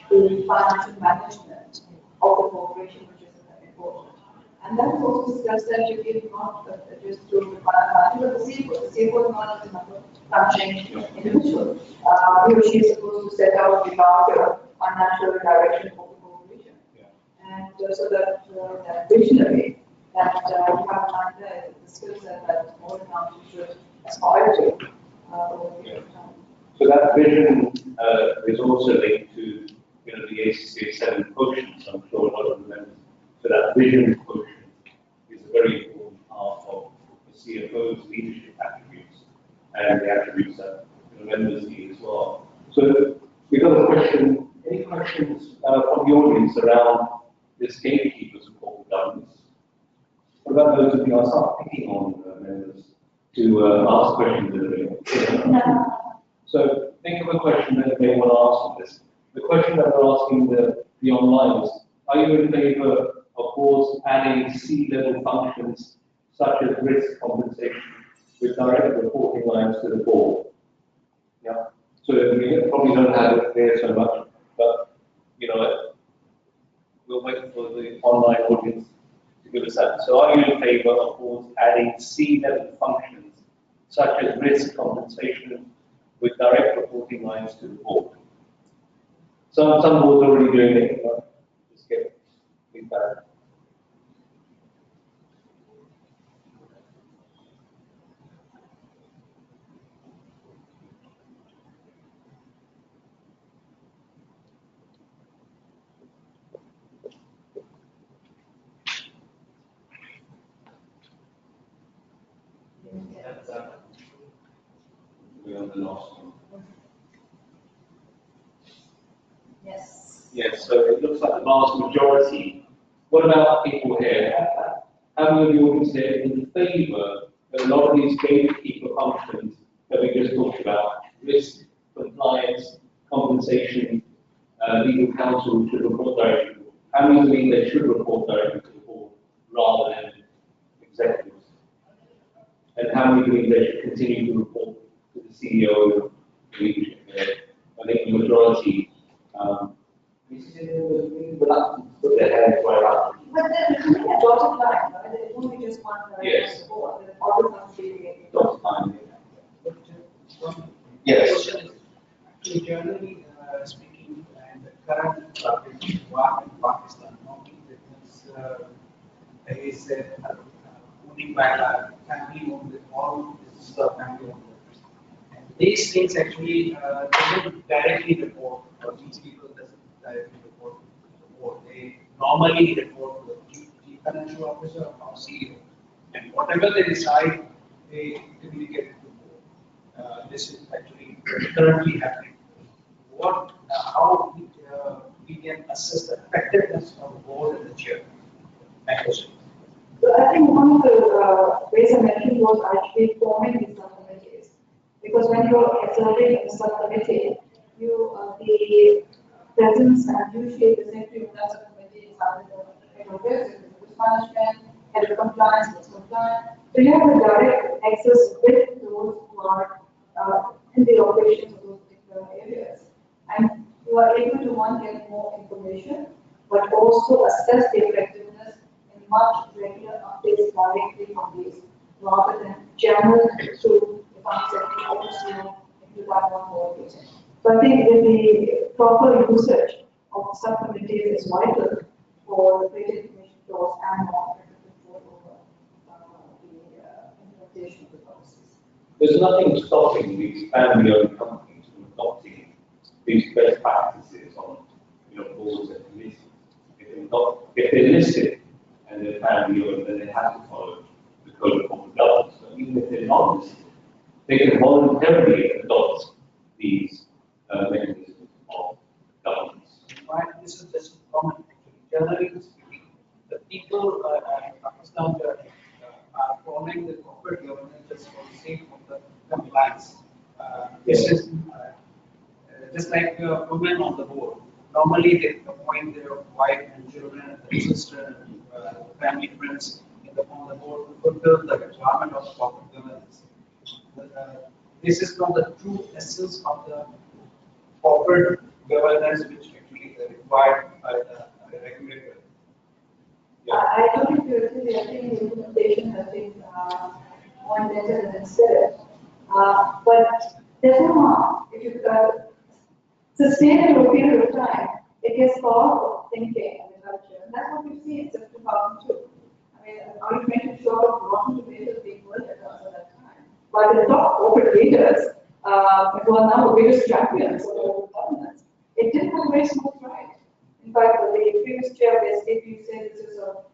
the financial management of the corporation, which is important. And that is also skill set you give not just to the financial, but the CFO. The CFO is not just a number crunching individual. He or she is supposed to set out the larger financial direction of the corporation. And so that that visionary that you have in mind there, the skill set that all accountants should aspire to over a period of time. So that vision is also linked to the ACCA 7 quotients. I'm sure a lot of members. So that vision quotient is a very important part of the CFO's leadership attributes and the attributes that members need as well. So we've got a question. Any questions from the audience around this gatekeepers of corporate governance? What about those of you who are picking on members to ask questions in a bit? So think of a question that they want to ask on this. The question that we're asking the online is, are you in favor of boards adding C-level functions such as risk compensation with direct reporting lines to the board? Yeah. So we probably don't have it there so much, but we'll wait for the online audience to give us that. So are you in favor of boards adding C-level functions such as risk compensation with direct reporting lines to the board? Some boards are already doing it, just get feedback. We're on the last one. Yes. Yes, so it looks like the vast majority. What about people here? How many of the audience here is in favour that a lot of these gatekeeper functions that we just talked about, risk, compliance, compensation, legal counsel should report directly to the board? How many believe they should report directly to the board rather than executives? And how many believe they should continue to report to the CEO of leadership? I think the majority put their hands right up. But then becoming a dotted line, right? There won't be just one Yes. board. There's all the country. Dotted line. Yes. Actually, generally speaking, and the current war in Pakistan, normally there is only by a family owned, all this is a family owned. And these things actually they don't directly report, or these people doesn't directly report to the board. They normally report to the chief financial officer or CEO. And whatever they decide, they communicate to the board. This is actually currently happening. How we can assess the effectiveness of the board and the chair? So I think one of the ways I mentioned was actually forming these subcommittees. Because when you're serving a subcommittee, the presence and usually the secretary of that subcommittee is either the head of risk management, head of compliance, risk compliance. So you have a direct access with those who are in the operations of those particular areas. And you are able to, one, get more information, but also assess the effectiveness in much regular updates directly from these, rather than channel through the concept of also into that one more meeting. So I think that the proper usage of subcommittees is vital for the greater information flows and more control over the implementation of the policies. There's nothing stopping these family-owned companies from adopting these best practices on boards and committees. If they're listed and they're family owned, then they have to follow the code of corporate governance. So even if they're not listed, they can voluntarily adopt these mechanisms of governance. Why this is just common. Generally speaking, the people in Pakistan are following the corporate governance just for the sake of the compliance. This is just like women on the board. Normally, they appoint their wife and children, and sister, and family friends on the board to fulfill the requirement of corporate governance. This is not the true essence of the corporate governance, which actually is required by the regulator. I don't agree with you. I think the implementation has been more intensive than spirit. But there's no harm if you sustain it over a period of time. It gets part of thinking and the culture, and that's what we see since 2002. I mean, are you making sure rotten tomatoes being worked at that time? But the top corporate leaders, who are now the biggest champions of corporate governance, it didn't have a very smooth ride. In fact, the previous chair of the SDP said this is a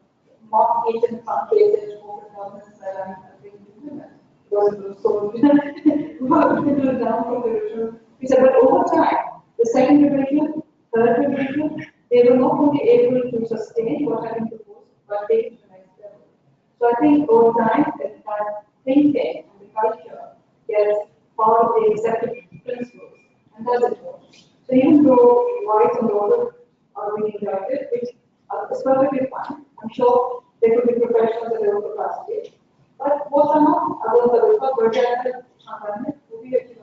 mock-eaten, truncated corporate governance that I'm going to implement. Because it was so down from the original. He said, but over time, the second revision, third revision, they were not only able to sustain what had been proposed, but take it to the next level. So I think over time, that thinking and the culture gets part of the accepted principles, and does it work. So even though rights and order are being directed, which is perfectly fine, I'm sure there could be professionals that will capacity. But what are not, other than the budget, will be achieved.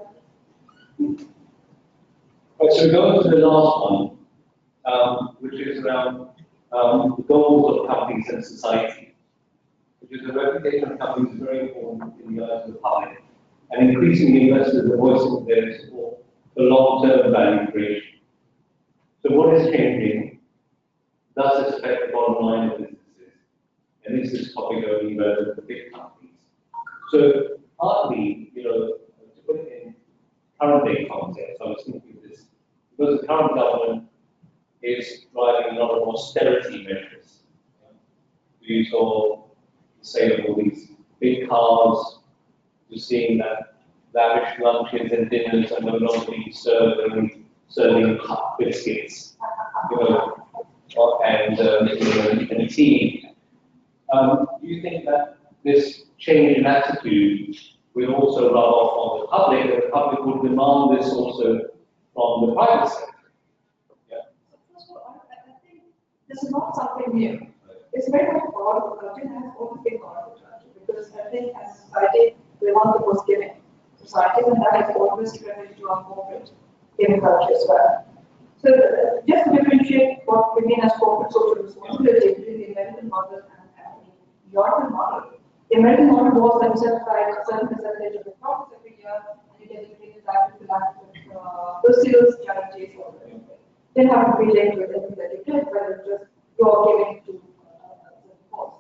Right, so going to the last one, which is around the goals of companies and society, which is the reputation of companies is very important in the eyes of the public, and increasingly investors are voicing their support for long-term value creation. So what is changing does this affect the bottom line of businesses, and this is topic only relevant to big companies. So partly, to put it in current day context, I was thinking of this, because the current government is driving a lot of austerity measures. We saw the sale of all these big cars, we're seeing that lavish lunches and dinners are no longer being served, only serving hot biscuits, and tea. Do you think that this change in attitude will also rub off on the public, and the public will demand this also from the private sector? First of all, I think this is not something new. It's very much part of the culture and has always been part of the culture, because I think as a society, we want the most giving society, and that has always trended to our corporate giving culture as well. So just to differentiate what we mean as corporate social responsibility between the American model and the European model. The American model was that you set aside a certain percentage of the profits every year, and you dedicated that to philanthropic pursuits, charities, or whatever. Didn't have to be linked with anything that you did, but just you're giving to the cause.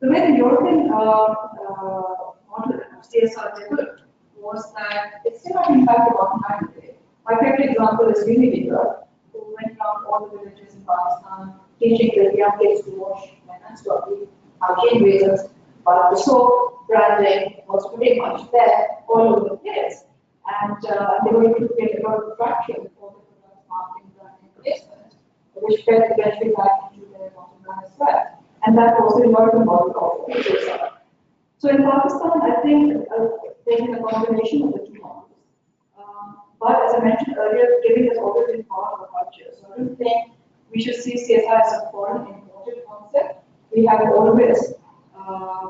The way the European model of CSR developed was that it still had impact the bottom line today. My favorite example is Unilever, who went around all the villages in Pakistan, teaching the young kids to wash their hands properly, hygiene reasons, but the soap branding was pretty much there all over the place. And they were able to get a lot of traction for the marketing branding placement, which fed eventually back into their bottom line as well. And that was the European model of CSR. So in Pakistan, I think there's been a combination of the two models. But as I mentioned earlier, giving has always been part of the culture. So I don't think we should see CSR as a foreign imported concept. We have always,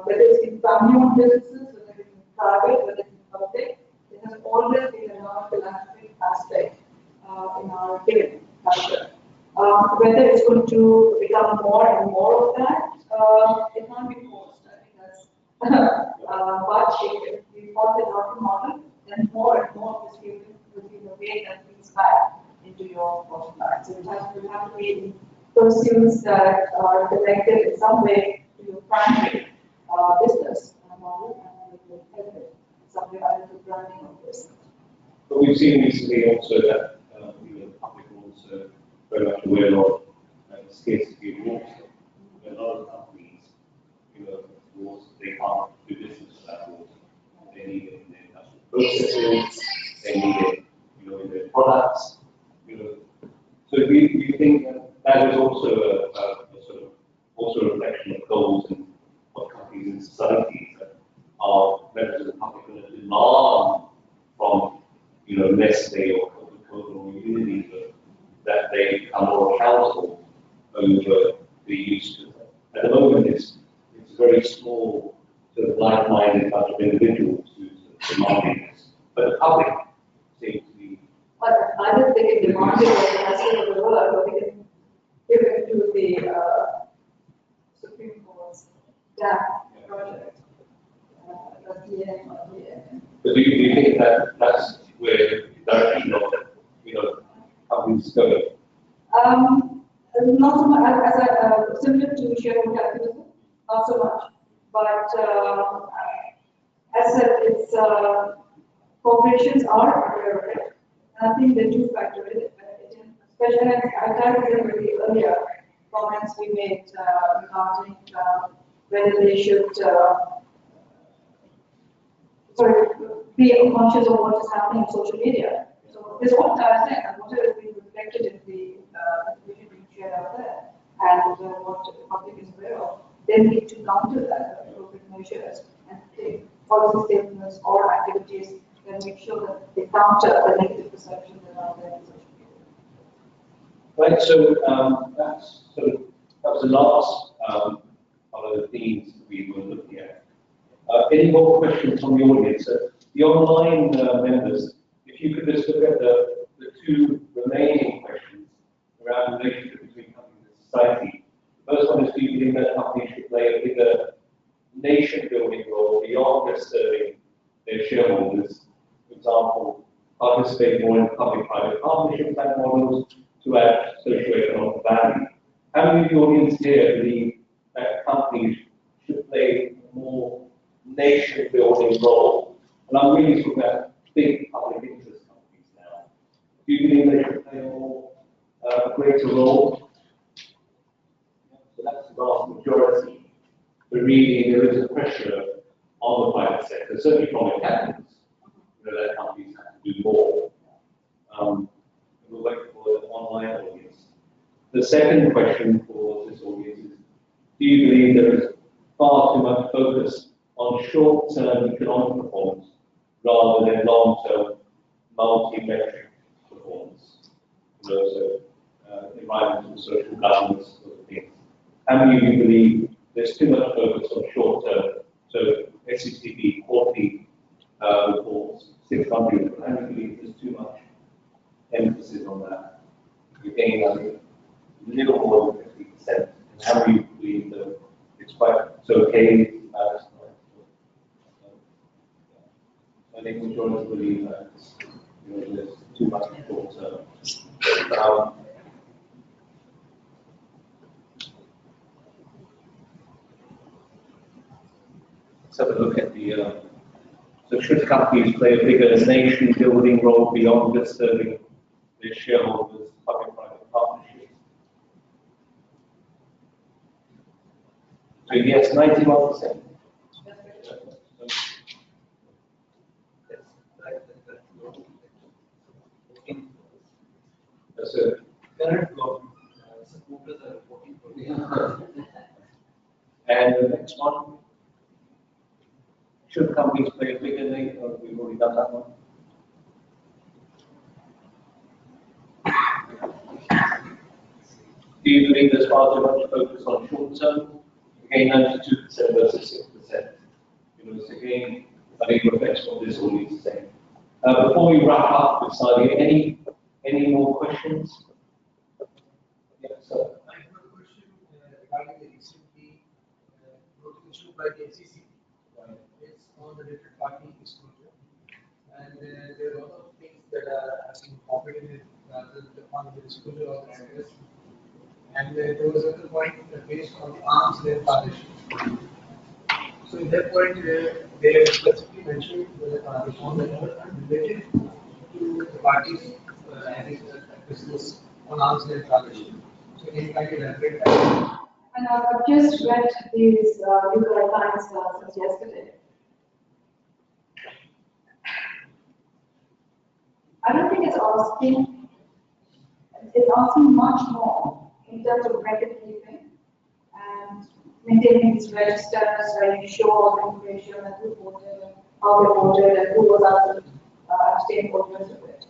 whether it's in family-owned businesses, whether it's in private, whether it's in public, there has always been a non-philanthropic aspect in our giving culture. Whether it's going to become more and more of that, it can't be forced. I think that's but if we follow the European model, then more and more of this giving will be the way that feeds back into your bottom line. So it will have to be pursuits that are connected in some way to your primary business model, and it will help it in some way either to branding or business. But we've seen recently also that the public also very much aware of the scarcity of water. A lot of companies of course, they can't do business without water. They need it in their industrial processes, they need it, in their products, So we think that is also a sort of also a reflection of goals and what companies and societies that are members of the public going to demand from, Nestle or Coca-Cola or Unilever that they become more accountable over the use of them. At the moment, it's a very small, sort of like-minded bunch of individuals who's demanding this, but the public seems to be. But either they can demand it or they ask it for the work, or they can give it to the Supreme Court's DAC project. But do you think that that's where the direction of companies go? Not so much as a similar to shareholder capitalism, not so much. But as I said, it's corporations are aware of it. And I think they do factor it in, especially I tried to with the earlier comments we made regarding whether they should be conscious of what is happening in social media. So this is what I said, and what is being reflected in the information being shared out there, and what the public is aware of. They need to counter that with appropriate measures and take policy statements or activities that make sure that they counter the negative perception that are there in social media. Right, so that was the last part of the themes we were looking at. Any more questions from the audience? The online members, if you could just look at the two remaining questions around the relationship between companies and society. The first one is, do you believe that companies should play a bigger nation-building role beyond just serving their shareholders? For example, participate more in public-private partnerships and models to add socio-economic value. How many of the audience here believe that companies should play a more nation-building role? And I'm really talking about big public interest companies now. Do you believe they should play a greater role? So that's the vast majority. But really, there is a pressure on the private sector, certainly from accountants, that companies have to do more. We'll wait for the online audience. The second question for this audience is, do you believe there is far too much focus on short-term economic performance rather than long-term multi-metric performance? So environmental, social governance sort of things. How many of you believe there's too much focus on short-term, so SCCP quarterly reports, 600, how many believe there's too much emphasis on that? You're getting a little more than 50%. And how many believe that it's okay? I think the majority believe that there's too much short-term. Let's have a look at the. So should companies play a bigger nation-building role beyond just serving their shareholders, public-private partnerships? So yes, 91%. That's a current law supporters are reporting for the And the next one. Should companies play a bigger nation? Or we've already done that one. Do you believe there's far too much focus on short term? Again, 92% versus 6%. It's again, I think reflects what this audience is saying. Before we wrap up with Sadia, any more questions? Yes, sir. I have a question regarding the recently notification by the SEC. It's on the different party disclosure, and there are a lot of things that are being incorporated on the disclosure of the status. And there was another point based on arm's length partnership. So in that point, they specifically mentioned on the related to the parties having business on arm's length partnership. So can you kindly elaborate that? And I've just read these new guidelines since yesterday. I don't think it's asking much more in terms of record keeping and maintaining these registers where you show all the information and who voted and how they voted and who was abstained voters of it.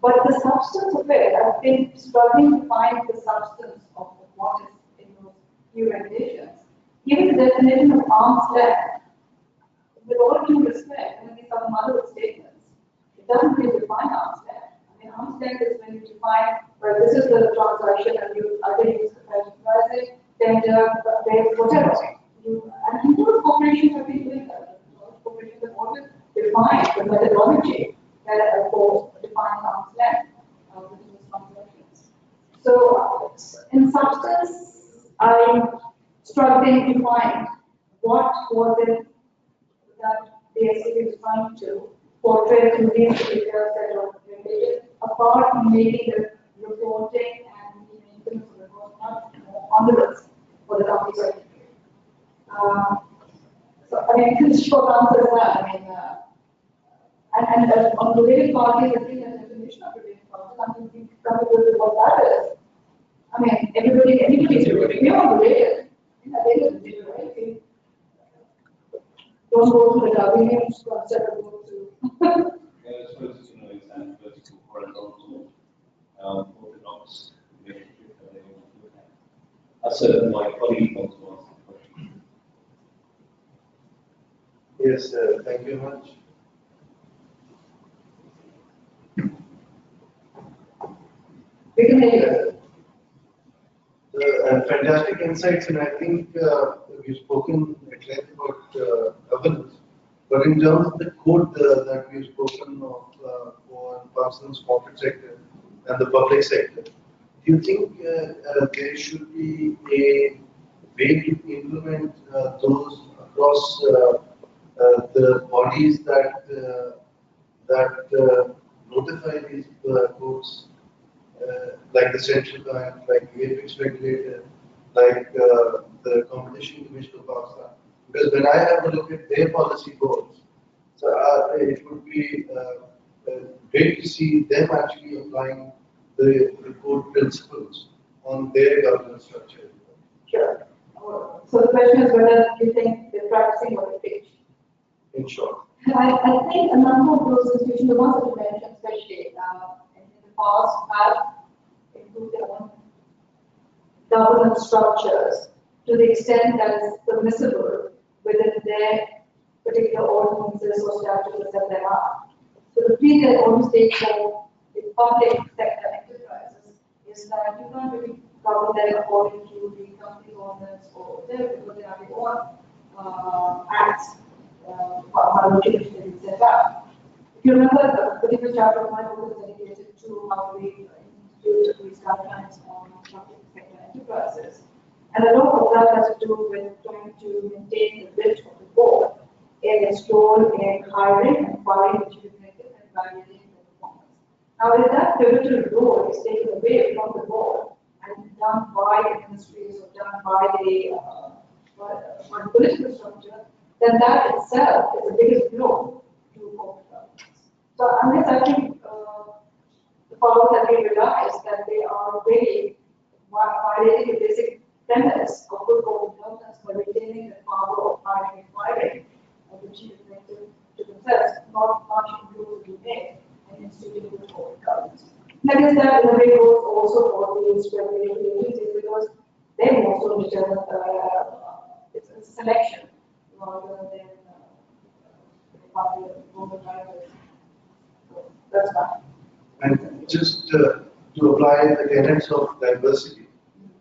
But the substance of it, I've been struggling to find the substance of what is in those new regulations. Even the definition of arm's length, with all due respect, when these are motherhood statements, it doesn't really define arm's length. I mean, arm's length is when you define, well, this is the transaction and you either use comparative pricing, tender, whatever. And those corporations have been doing that. Corporations have always defined the methodology that for defining arm's length within these transactions. So, in substance, I'm struggling to find what was it that the SEC was trying to portray through these particular set of regulations, apart from making the reporting and the maintenance of the report much more onerous for the company secretary. So, I mean, the short answer is that. I mean, and on related parties, I think the definition of related parties, I mean, we come up with what that is. I mean, everybody is related. We are related. Right? Don't go to the government concept of go to. Yeah, I suppose it's vertical, horizontal, orthodox relationship that they want to look at. I said my colleague wants to ask the question. Yes, thank you very much. We can hear Fantastic insights, and I think we've spoken at length about governance. But in terms of the code that we've spoken of for Pakistan's corporate sector and the public sector, do you think there should be a way to implement those across the bodies that notify these codes? Like the central bank, like the apex regulator, like the competition commission of Pakistan. Because when I have a look at their policy goals, so it would be great to see them actually applying the code principles on their governance structure. Sure. So the question is whether you think they're practicing what they preach. In short. I think a number of those institutions, the ones that you mentioned, especially in the past, have improved their own governance structures to the extent that is permissible within their particular ordinances or statutes that there are. So the plea that always takes for the public sector enterprises is that you can't really govern them according to the company ordinance or whatever, because they have their own acts. Set up. If you remember, the particular chapter of my book is dedicated to how we institute these guidelines on public sector enterprises. And a lot of that has to do with trying to maintain the writ of the board in its role in hiring and firing the chief executive and evaluating the performance. Now, if that pivotal role is taken away from the board and done by the ministries or done by the political structure, then that itself is the biggest blow to corporate governance. So unless I think the powers that we realize that they are really violating the basic tenets of good corporate governance by retaining the power of hiring and firing of the chief executive to themselves, not much improvement to be made in instituting good corporate governance. I guess that in a way goes also for these regulatory agencies because they also determine it's a selection rather than drivers. So that's fine. And just to apply the tenets of diversity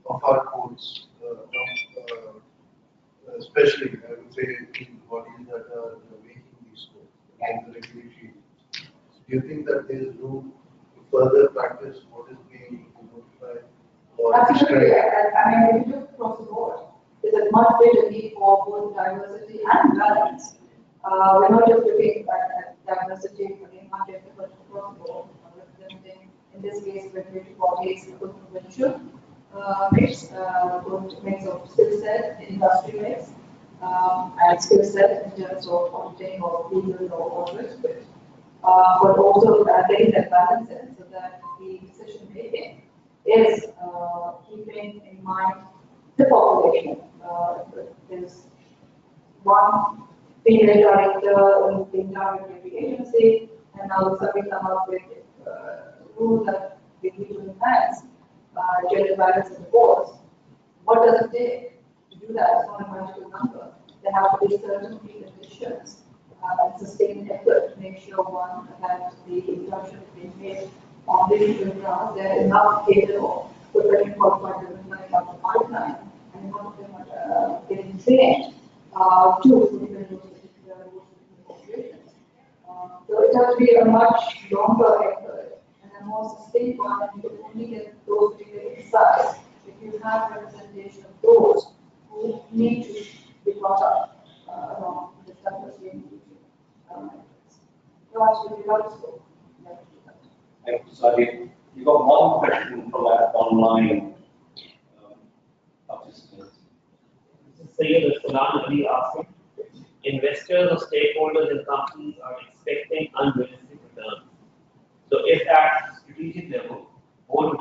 of our codes, especially I would say in bodies that are making these codes and the regulatory. Do you think that there is room to further practice what is being notified or Absolutely. I mean, if you look across the board, there's a much greater need for both diversity and balance. We're not just looking at diversity for the market, but across the board, representing, in this case, regulatory bodies, people who should mix, good mix of skill set, industry mix, and skill set in terms of auditing or legal or risk risk. But also getting that balance in so that the decision making is keeping in mind the population. There's one female director in the entire agency, and now we come up with rules that we need to enhance gender balance in the boards. What does it take to do that? It's not a magical number. There have to be certain preconditions and sustained effort to make sure one that the introduction is being made on the different grounds. There is enough capital for getting qualified women coming up the pipeline, and not of them are getting trained to even those particular populations. So it has to be a much longer effort and a more sustained one, and you can only get those particular insights if you have representation of those who need to be brought up along the diversity. Thank you, Sadi. We've got one question from our online participants. Sayyid Salam Ali asking, investors or stakeholders in companies are expecting unrealistic returns. So if at strategic level, board of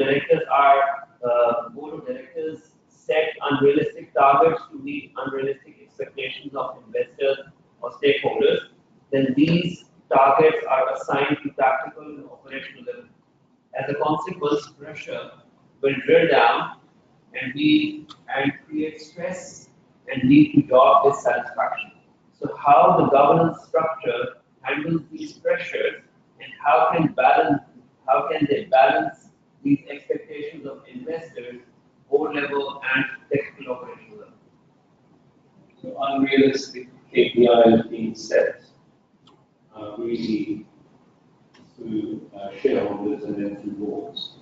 directors set unrealistic targets to meet unrealistic expectations of investors or stakeholders, then these targets are assigned to tactical and operational level. As a consequence, pressure will drill down and create stress and lead to job dissatisfaction. So how the governance structure handles these pressures, and how can they balance these expectations of investors, board level and technical operational level? So unrealistic KPIs being set really through shareholders and then through boards.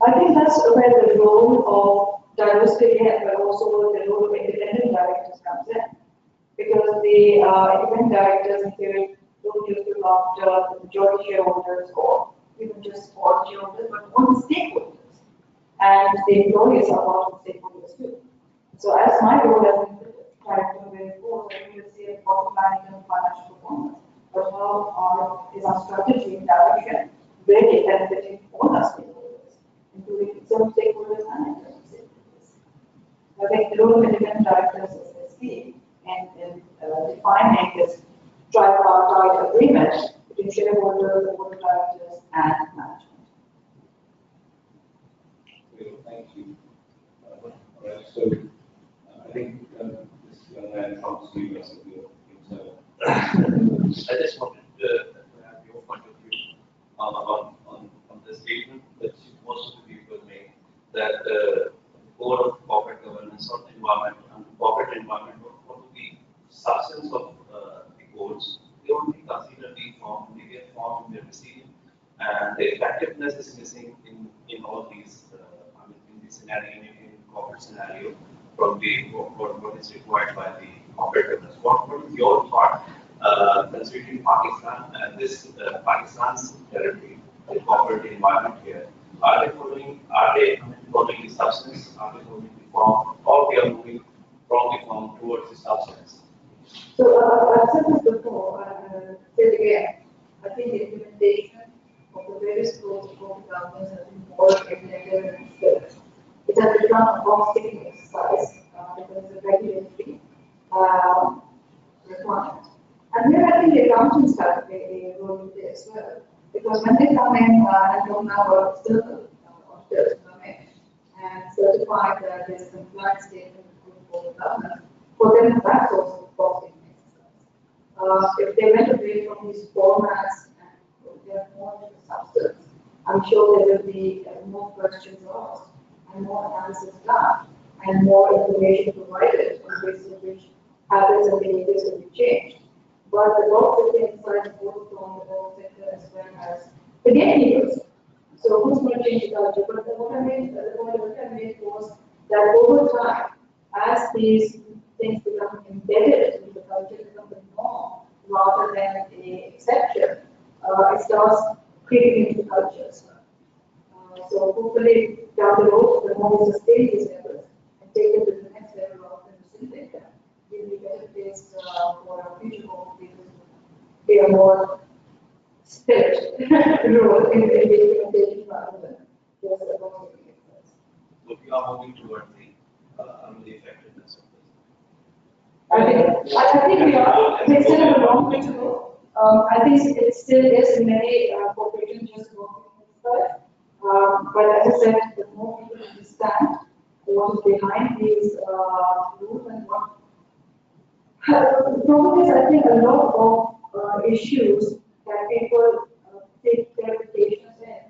I think that's where the role of diversity but also the role of independent directors comes in. Because the independent directors in theory don't just look after the majority shareholders or even just all shareholders, but all the stakeholders. And the employees are part of the stakeholders too. So as my role as an independent director with board, I will see a bottom line in financial performance. But how is our strategy and direction really benefiting all our stakeholders, including some stakeholders and internal stakeholders. I think the role of independent directors is key in defining this tripartite agreement between shareholders, board of directors, and management. Thank you. All right, so I think this young man comes to you as your internal. I just wanted to have your point of view on the statement that most of the people make, that the board of corporate governance or environment and corporate environment, what would be substance of the boards? They only consider the form, they get form, they're receiving, and the effectiveness is missing in all these. In the scenario, in corporate scenario, from the what is required by the corporate governance. What is your thought? Considering Pakistan and this Pakistan's territory, the corporate environment here, are they following the substance? Are they following the form? Or they are moving from the form towards the substance? So I've said this before, say it again. I think the implementation of the various rules of corporate governance has been more regulated and strict. It has become a box-ticking exercise because it's a regulatory requirement. And here I think the accountants have a role in this as well. Because when they come in and don't have a external auditors come in and certify that there's a compliance statement for the government, for them that's also a box-ticking exercise. If they went away from these formats and they're more into the substance, I'm sure there will be more questions asked and more analysis done and more information provided on the basis of which habits and behaviors will be changed. But the box will be inside both from the board sector as well as the gatekeepers. So who's going to change the culture? But the point I made was that over time, as these things become embedded into the culture, become the norm rather than the exception, it starts creeping into culture as well. So hopefully down the road, the more we sustain these levels and take it to the next level rather than simulate them, we'll be better placed for our future home because they are more spirit role in the implementation rather than just a long exercise. So we are moving towards the effectiveness of this. I think we are. We still have a long way to go. I think it still is in many corporations just working inside. But as I said, the more people understand what is behind these rules and what. The problem is, I think a lot of issues that people take clarifications in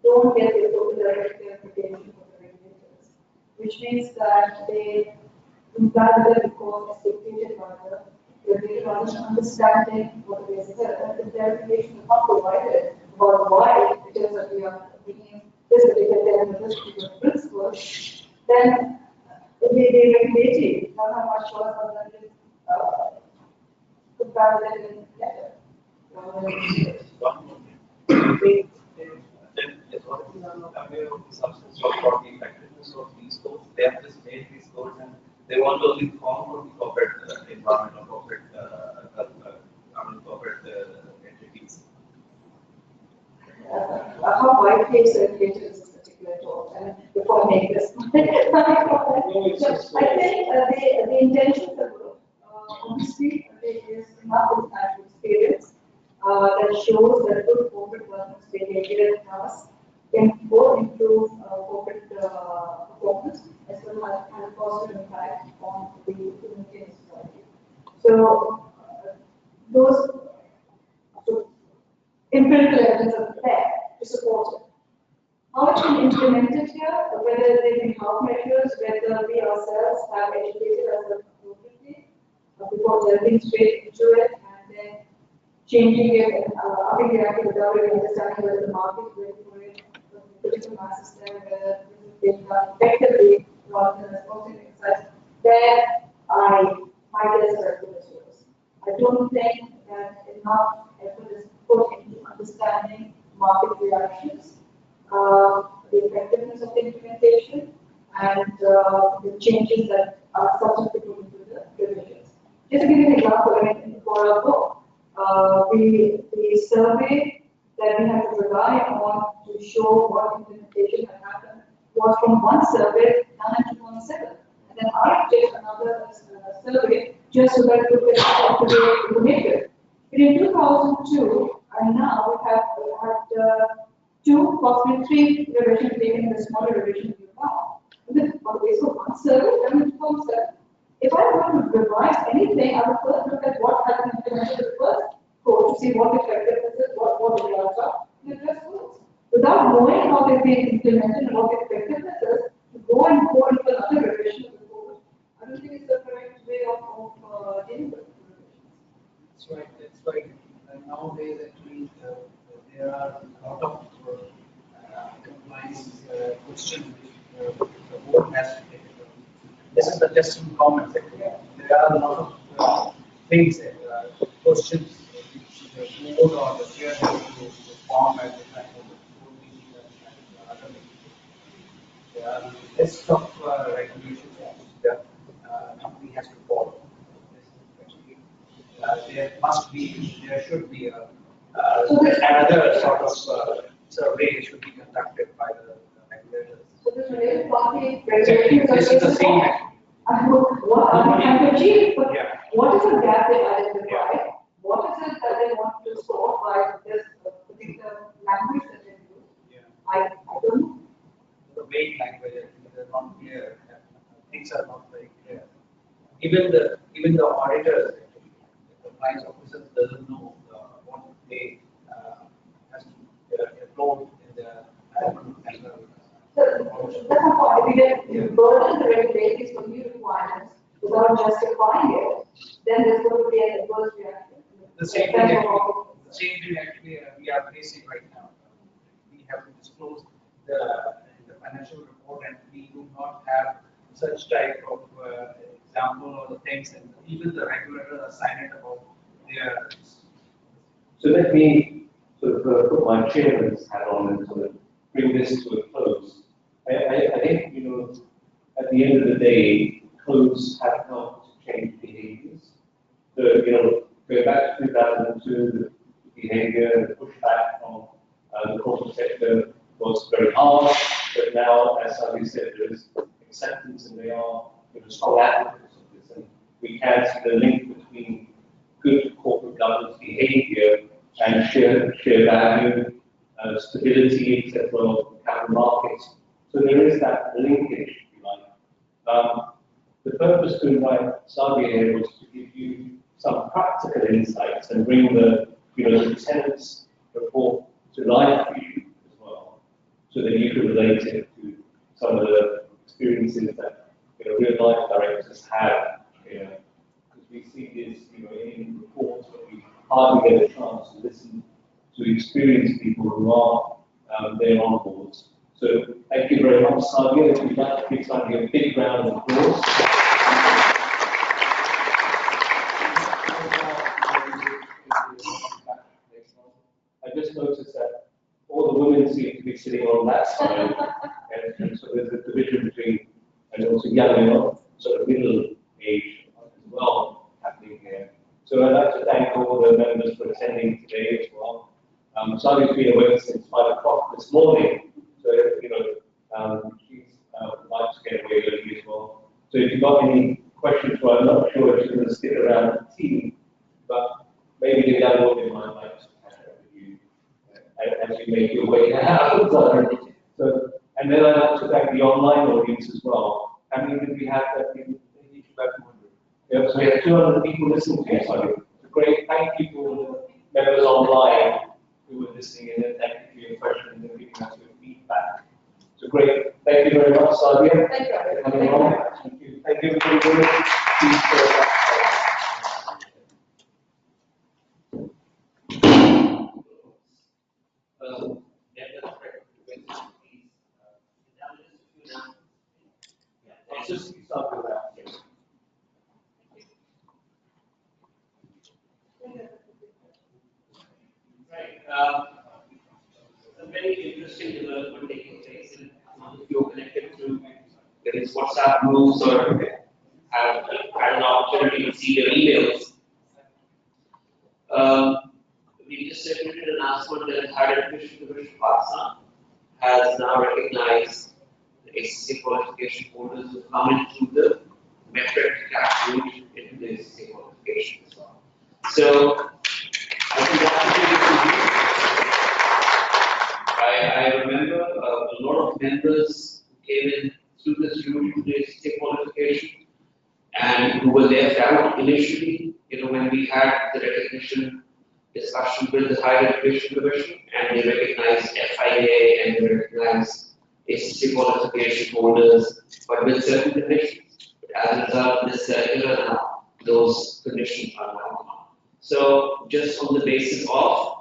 don't get the appropriate clarification from the regulators, which means that they rather than because it's dictated by the regulator understanding what it is, and the clarification is not provided about why it is that we are bringing this particular term and this particular principle, then the regulating don't have much choice other than this comparative letter. Substance of the effectiveness of these codes. They have just made these codes and they want to inform on the corporate environment or corporate, corporate entities. How widely circulated is this particular talk? And before I make this, I think the intentions are good. Obviously, there is enough international experience that shows that good corporate governance behavior has both improve corporate performance as well as have a positive impact on the humanitarian society. So, those empirical evidence are there to support it. How it's been implemented here, whether they be health measures, whether we ourselves have educated ourselves appropriately before delving straight into it and then changing it and upping it actually without really understanding whether the market is ready for it, whether the critical mass is there, whether this is being done effectively rather than responsive exercise. There, my guess is that yours. I don't think that enough effort is put into understanding market reactions, the effectiveness of the implementation, and the changes that are subject to into the provisions. Just to give you an example, for our book, the survey that we have to rely on to show what implementation has happened was from one survey done in 2007. And then I did another survey just so that we could get up-to-date information. But in 2002, and now we have had two, possibly three revisions taken in the smaller revision we found. Okay, so one survey done in 2007. If I want to revise anything, I would first look at what has been implemented in the first code to see what effectiveness is, what the results are, and address those. Without knowing how they've been implemented and what the effectiveness is, to go into another revision of the code, I don't think it's the correct way of dealing with That's right. That's right. And nowadays, actually, there are a lot of compliance questions which the board has to take. This is the testing comments. Actually, there are a lot of things, questions which the board or the chair has to form at the time of the board meeting and other meetings. There are lists of regulations which the company has to follow. There should be another sort of survey should be conducted by the regulators. So this related party Exactly. This is the same. What is the gap they identify? What is it that they want to solve by this particular language that they use? Yeah. I don't know. The main language is not clear. Things are not very clear. Even the auditors, the compliance officers doesn't know what they has to upload in the annual. That's the point. If you burden the regulators for new requirements without justifying it, then there's going to be an adverse reaction. The same thing actually we are facing right now. We have to disclose the financial report, and we do not have such type of example or the things, and even the regulators are silent about their. So let me sort of put my chairman's hat on and sort of bring this to a close. I think, at the end of the day, codes have helped to change behaviors. So, going back to 2002, the behavior and the pushback from the corporate sector was very hard, but now, as Sally said, there is acceptance and they are strong advocates of this. And we can see the link between good corporate governance behavior and share value, stability, etc., of capital markets. So there is that linkage, if you like. The purpose to invite Sadia here was to give you some practical insights and bring the Tenets report to life for you as well, so that you can relate it to some of the experiences that real life directors have. Because we see this in reports, but we hardly get a chance to listen to experienced people who are there on boards. So thank you very much, Sadia. If you'd like to give Sadia a big round of applause. I just noticed that all the women seem to be sitting on that side, and so there's a division between, and also young and sort of middle age as well happening here. So I'd like to thank all the members for attending today as well. Sadia's been awake since 5 o'clock this morning, so she's like to get away early as well. So if you've got any questions, well, I'm not sure if she's going to stick around the tea, but maybe the young woman might like to catch up with you as you make your way out. So, and then I'd like to thank the online audience as well. How many did we have that in each of that boardroom? Yeah, so we have 200 people listening to us. So great, thank you to all the members online who were listening in, and thank you for your questions and giving us your feedback. So great, thank you very much, Sadia. Thank you. Coming on. Thank you. Thank you, everybody. Just start with that. Right. Some very interesting development taking place in if you're connected to various WhatsApp groups or have had an opportunity to see their emails. We just submitted an announcement that Higher Education Commission Pakistan has now recognized the ACC qualification holders who come in through the metric category into the ACC qualification as well. So I think that's I remember a lot of members who came in through this route to the ACC qualification and who were left out initially, when we had the recognition discussion with the Higher Education Commission, and they recognized FIA and they recognized ACC qualification holders, but with certain conditions. But as a result of this circular now, those conditions are now gone. So just on the basis of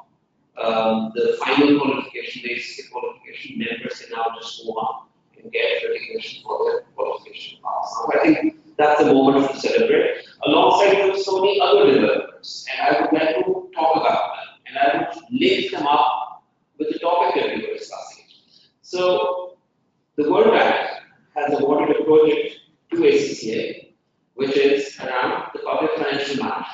the final qualification, the ACC qualification, members can now just go on and get recognition for their qualification pass. So I think that's the moment to celebrate, alongside with so many other developments. And I would like to talk about them, and I would link them up with the topic that we were discussing. So the World Bank has awarded a project to ACCA, which is around the public financial management.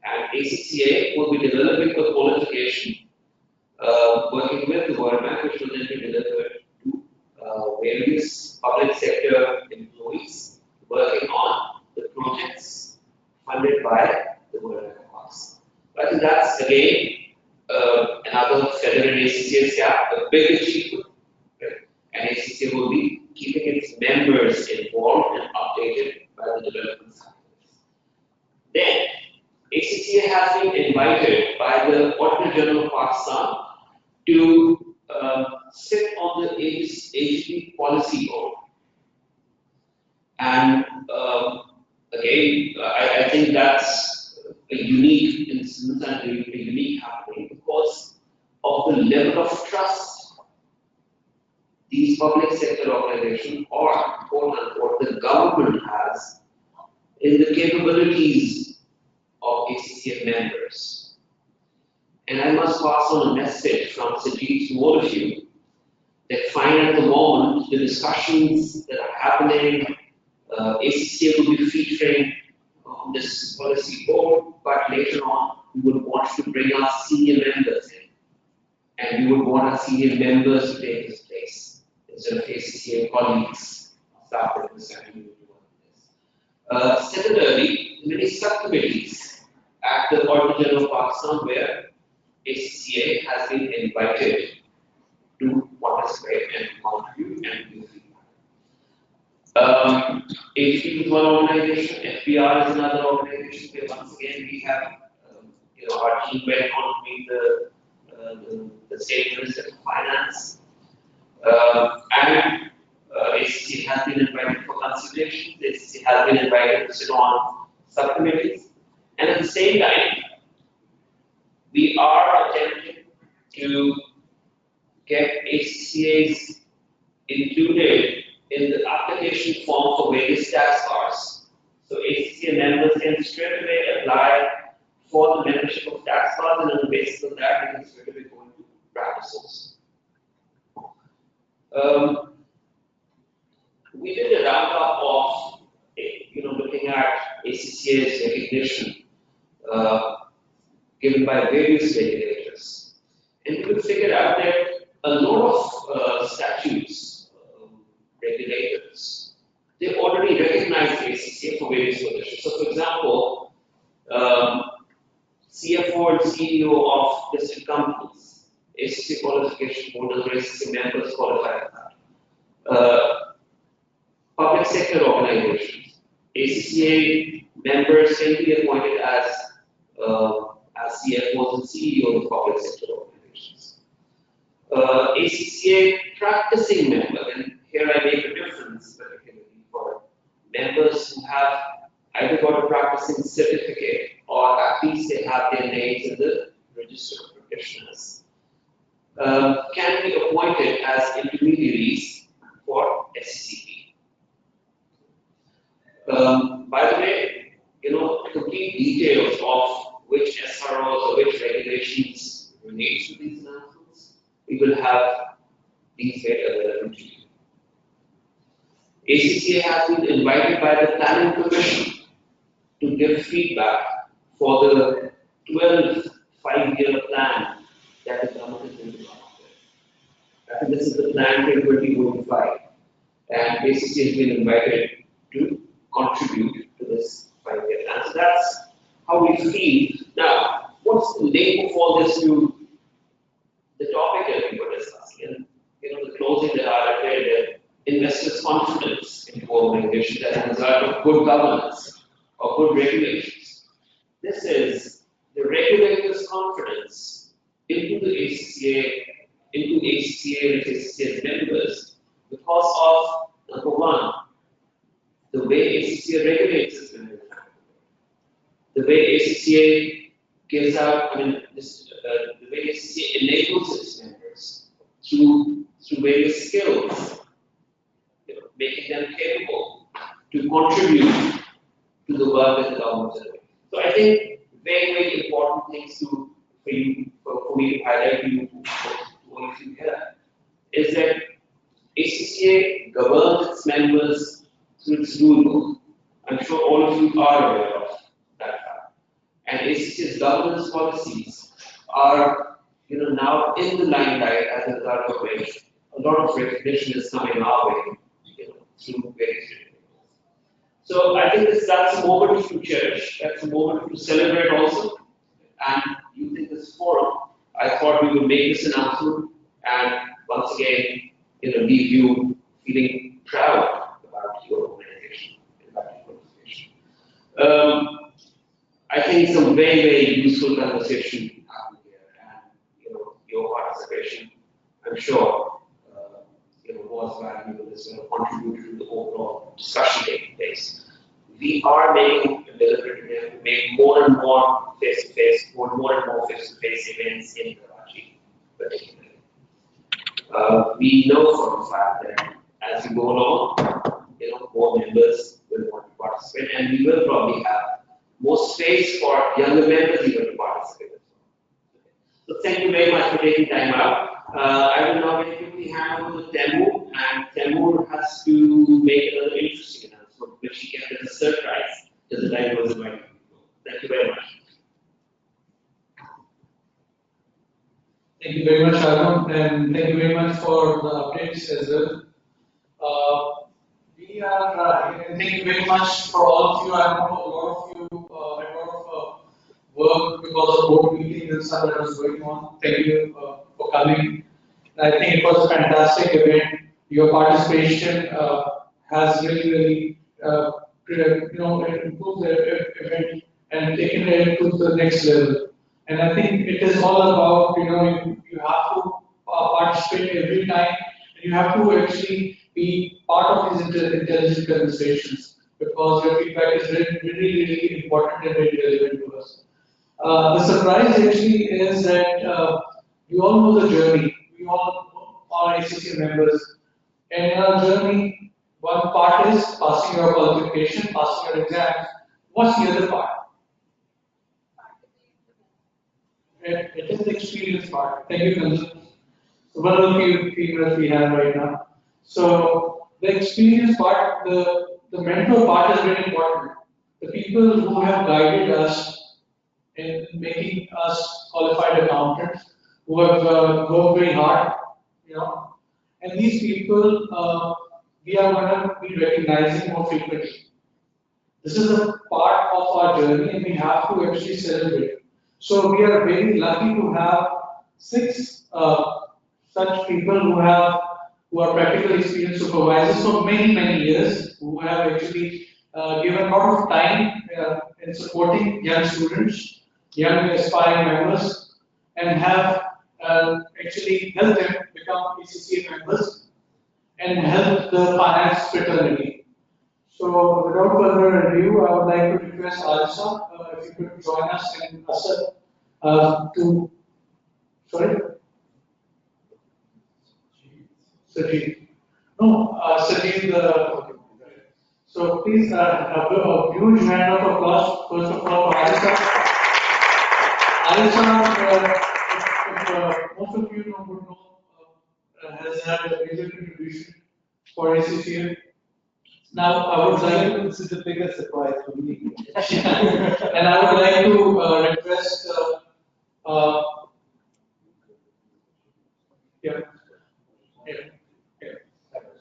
And ACCA will be developing a qualification working with the World Bank, which will then be delivered to various public sector employees working on the projects funded by the World Bank of Pakistan. I think that's again another feather in ACCA's cap, a big achievement. Right? And ACCA will be keeping its members informed and updated by the development cycles. Then, ACCA has been invited by the Auditor General of Pakistan to sit on the HB Policy Board. And again, I think that's a unique instance and a unique happening because of the level of trust these public sector organizations or quote unquote the government has in the capabilities of ACCA members. And I must pass on a message from Sajid to all of you They're fine at the moment. The discussions that are happening, ACCA will be featuring on this policy board, but later on we would want to bring our senior members in, and we would want our senior members to take this place instead of ACCA colleagues started understanding this. Similarly, many subcommittees at the Auditor General of Pakistan where ACCA has been invited to participate and contribute and give feedback. HP is one organization, FPR is another organization where once again we have our team went on to meet the State Minister of Finance, and ACC has been invited for consultations, ACC has been invited to sit on subcommittees, and at the same time, we are attempting to get ACCAs included in the application form for various tax cards. So ACCA members can straight away apply for the membership of tax cards, and on the basis of that, they can straight away go into practices. We did a roundup of looking at ACCA's recognition given by various regulators, and we figured out that a lot of statutes, regulators, they already recognize ACCA for various positions. So, for example, CFO and CEO of listed companies, ACCA qualification holders or ACCA members qualify for that. Public sector organizations, ACCA members can be appointed as CFOs and CEOs of public sector organizations. ACCA practicing member, and here I make a difference particularly for members who have either got a practicing certificate or at least they have their names in the register of practitioners, can be appointed as intermediaries for SCP. By the way, complete details of which SROs or which regulations relate to these announcements, we will have these data available to you. ACCA has been invited by the Planning Commission to give feedback for the 12th five-year plan that the government is going to come up with. I think this is the plan till 2025, and ACCA has been invited to contribute to this five-year plan. So that's how we feel. Now, what's the link of all this to the topic that we were discussing? And the closing that I read that investors' confidence in organizations as a result of good governance or good regulations. This is the regulators' confidence into the ACCA, into ACCA and ACCA's members because of, number one, the way ACCA regulates its members, the way ACCA gives out, the way ACCA enables its members through various skills, making them capable to contribute to the work that the government is doing. So I think very, very important things for me to highlight to you, all of you here, is that ACCA governs its members through its rule book. I'm sure all of you are aware of that fact. And ACCA's governance policies are now in the limelight as a result of which a lot of recognition is coming our way through various regulations. So I think that's a moment to cherish, that's a moment to celebrate also. And using this forum, I thought we would make this announcement and once again, leave you feeling proud about your organization. I think some very, very useful conversation happened here, and your participation, I'm sure, was valuable. It's going to contribute to the overall discussion taking place. We are making a deliberate to make more and more face-to-face, more and more face-to-face events in Karachi, particularly. We know from the fact that as we go along, more members will want to participate, and we will probably have more space for younger members even to participate. So thank you very much for taking time out. I will now very quickly hand over to Temur, and Temur has to make another interesting announcement, which he kept as a surprise to the diverse invited people. Thank you very much. Thank you very much, Arun, and thank you very much for the updates as well. And thank you very much for all of you. I know a lot of you had a lot of work because of board meetings and stuff that was going on. Thank you for coming. I think it was a fantastic event. Your participation has really improved the event and taken it to the next level. And I think it is all about, you have to participate every time, and you have to actually be part of these intelligent conversations because your feedback is really important and very relevant to us. The surprise actually is that you all know the journey. We all are ACC members. And in our journey, one part is passing your qualification, passing your exams. What's the other part? It is the experience part. Thank you, Kanjan. So one of the females we have right now. So the experience part, the mentor part is very important. The people who have guided us in making us qualified accountants, who have worked very hard, and these people we are going to be recognizing more frequently. This is a part of our journey, and we have to actually celebrate. So we are very lucky to have 6 such people who are practical experience supervisors for many years, who have actually given a lot of time in supporting young students, young aspiring members, and have actually helped them become ACCA members and help the finance fraternity. So without further ado, I would like to request Alisa, if you could join us and to, sorry? Sajid. No, Sajid, so please a huge round of applause, first of all, for Alisa. Alisa, most of you would know, has had a major contribution for ACCA. Now, I would like this is the biggest surprise for me. and I would like to request, yeah.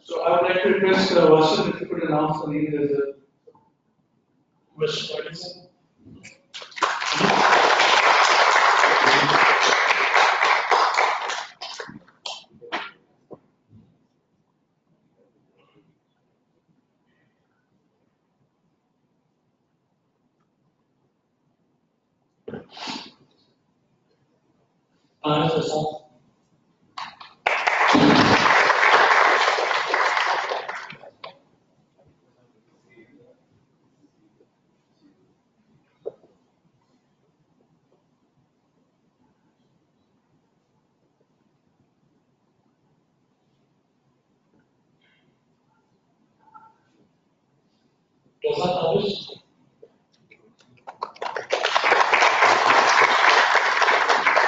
So I would like to request Vasu if you could announce the name as a question. Does that publish?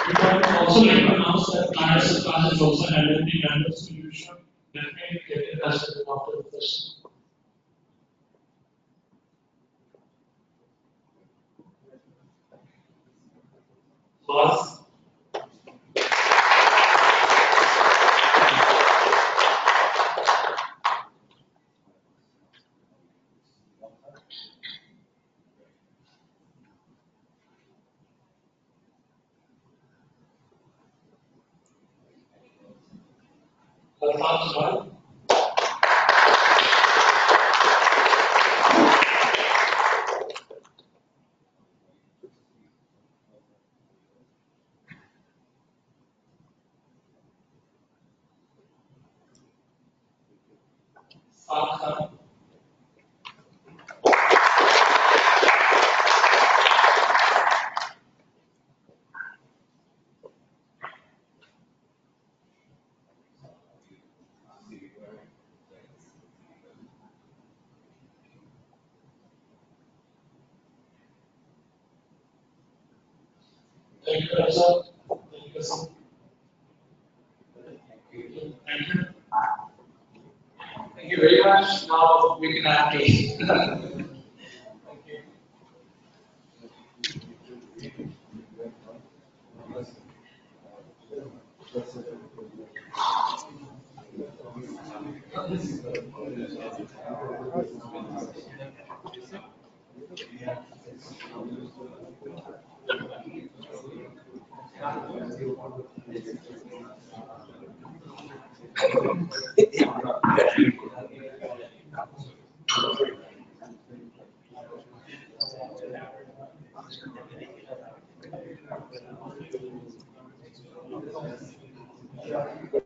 We would also like to announce that Tenets class is also handling the member solution. Definitely get in touch with them after the session. Boss. Thank you, sir. Thank you, sir. lunch, now we can have tea.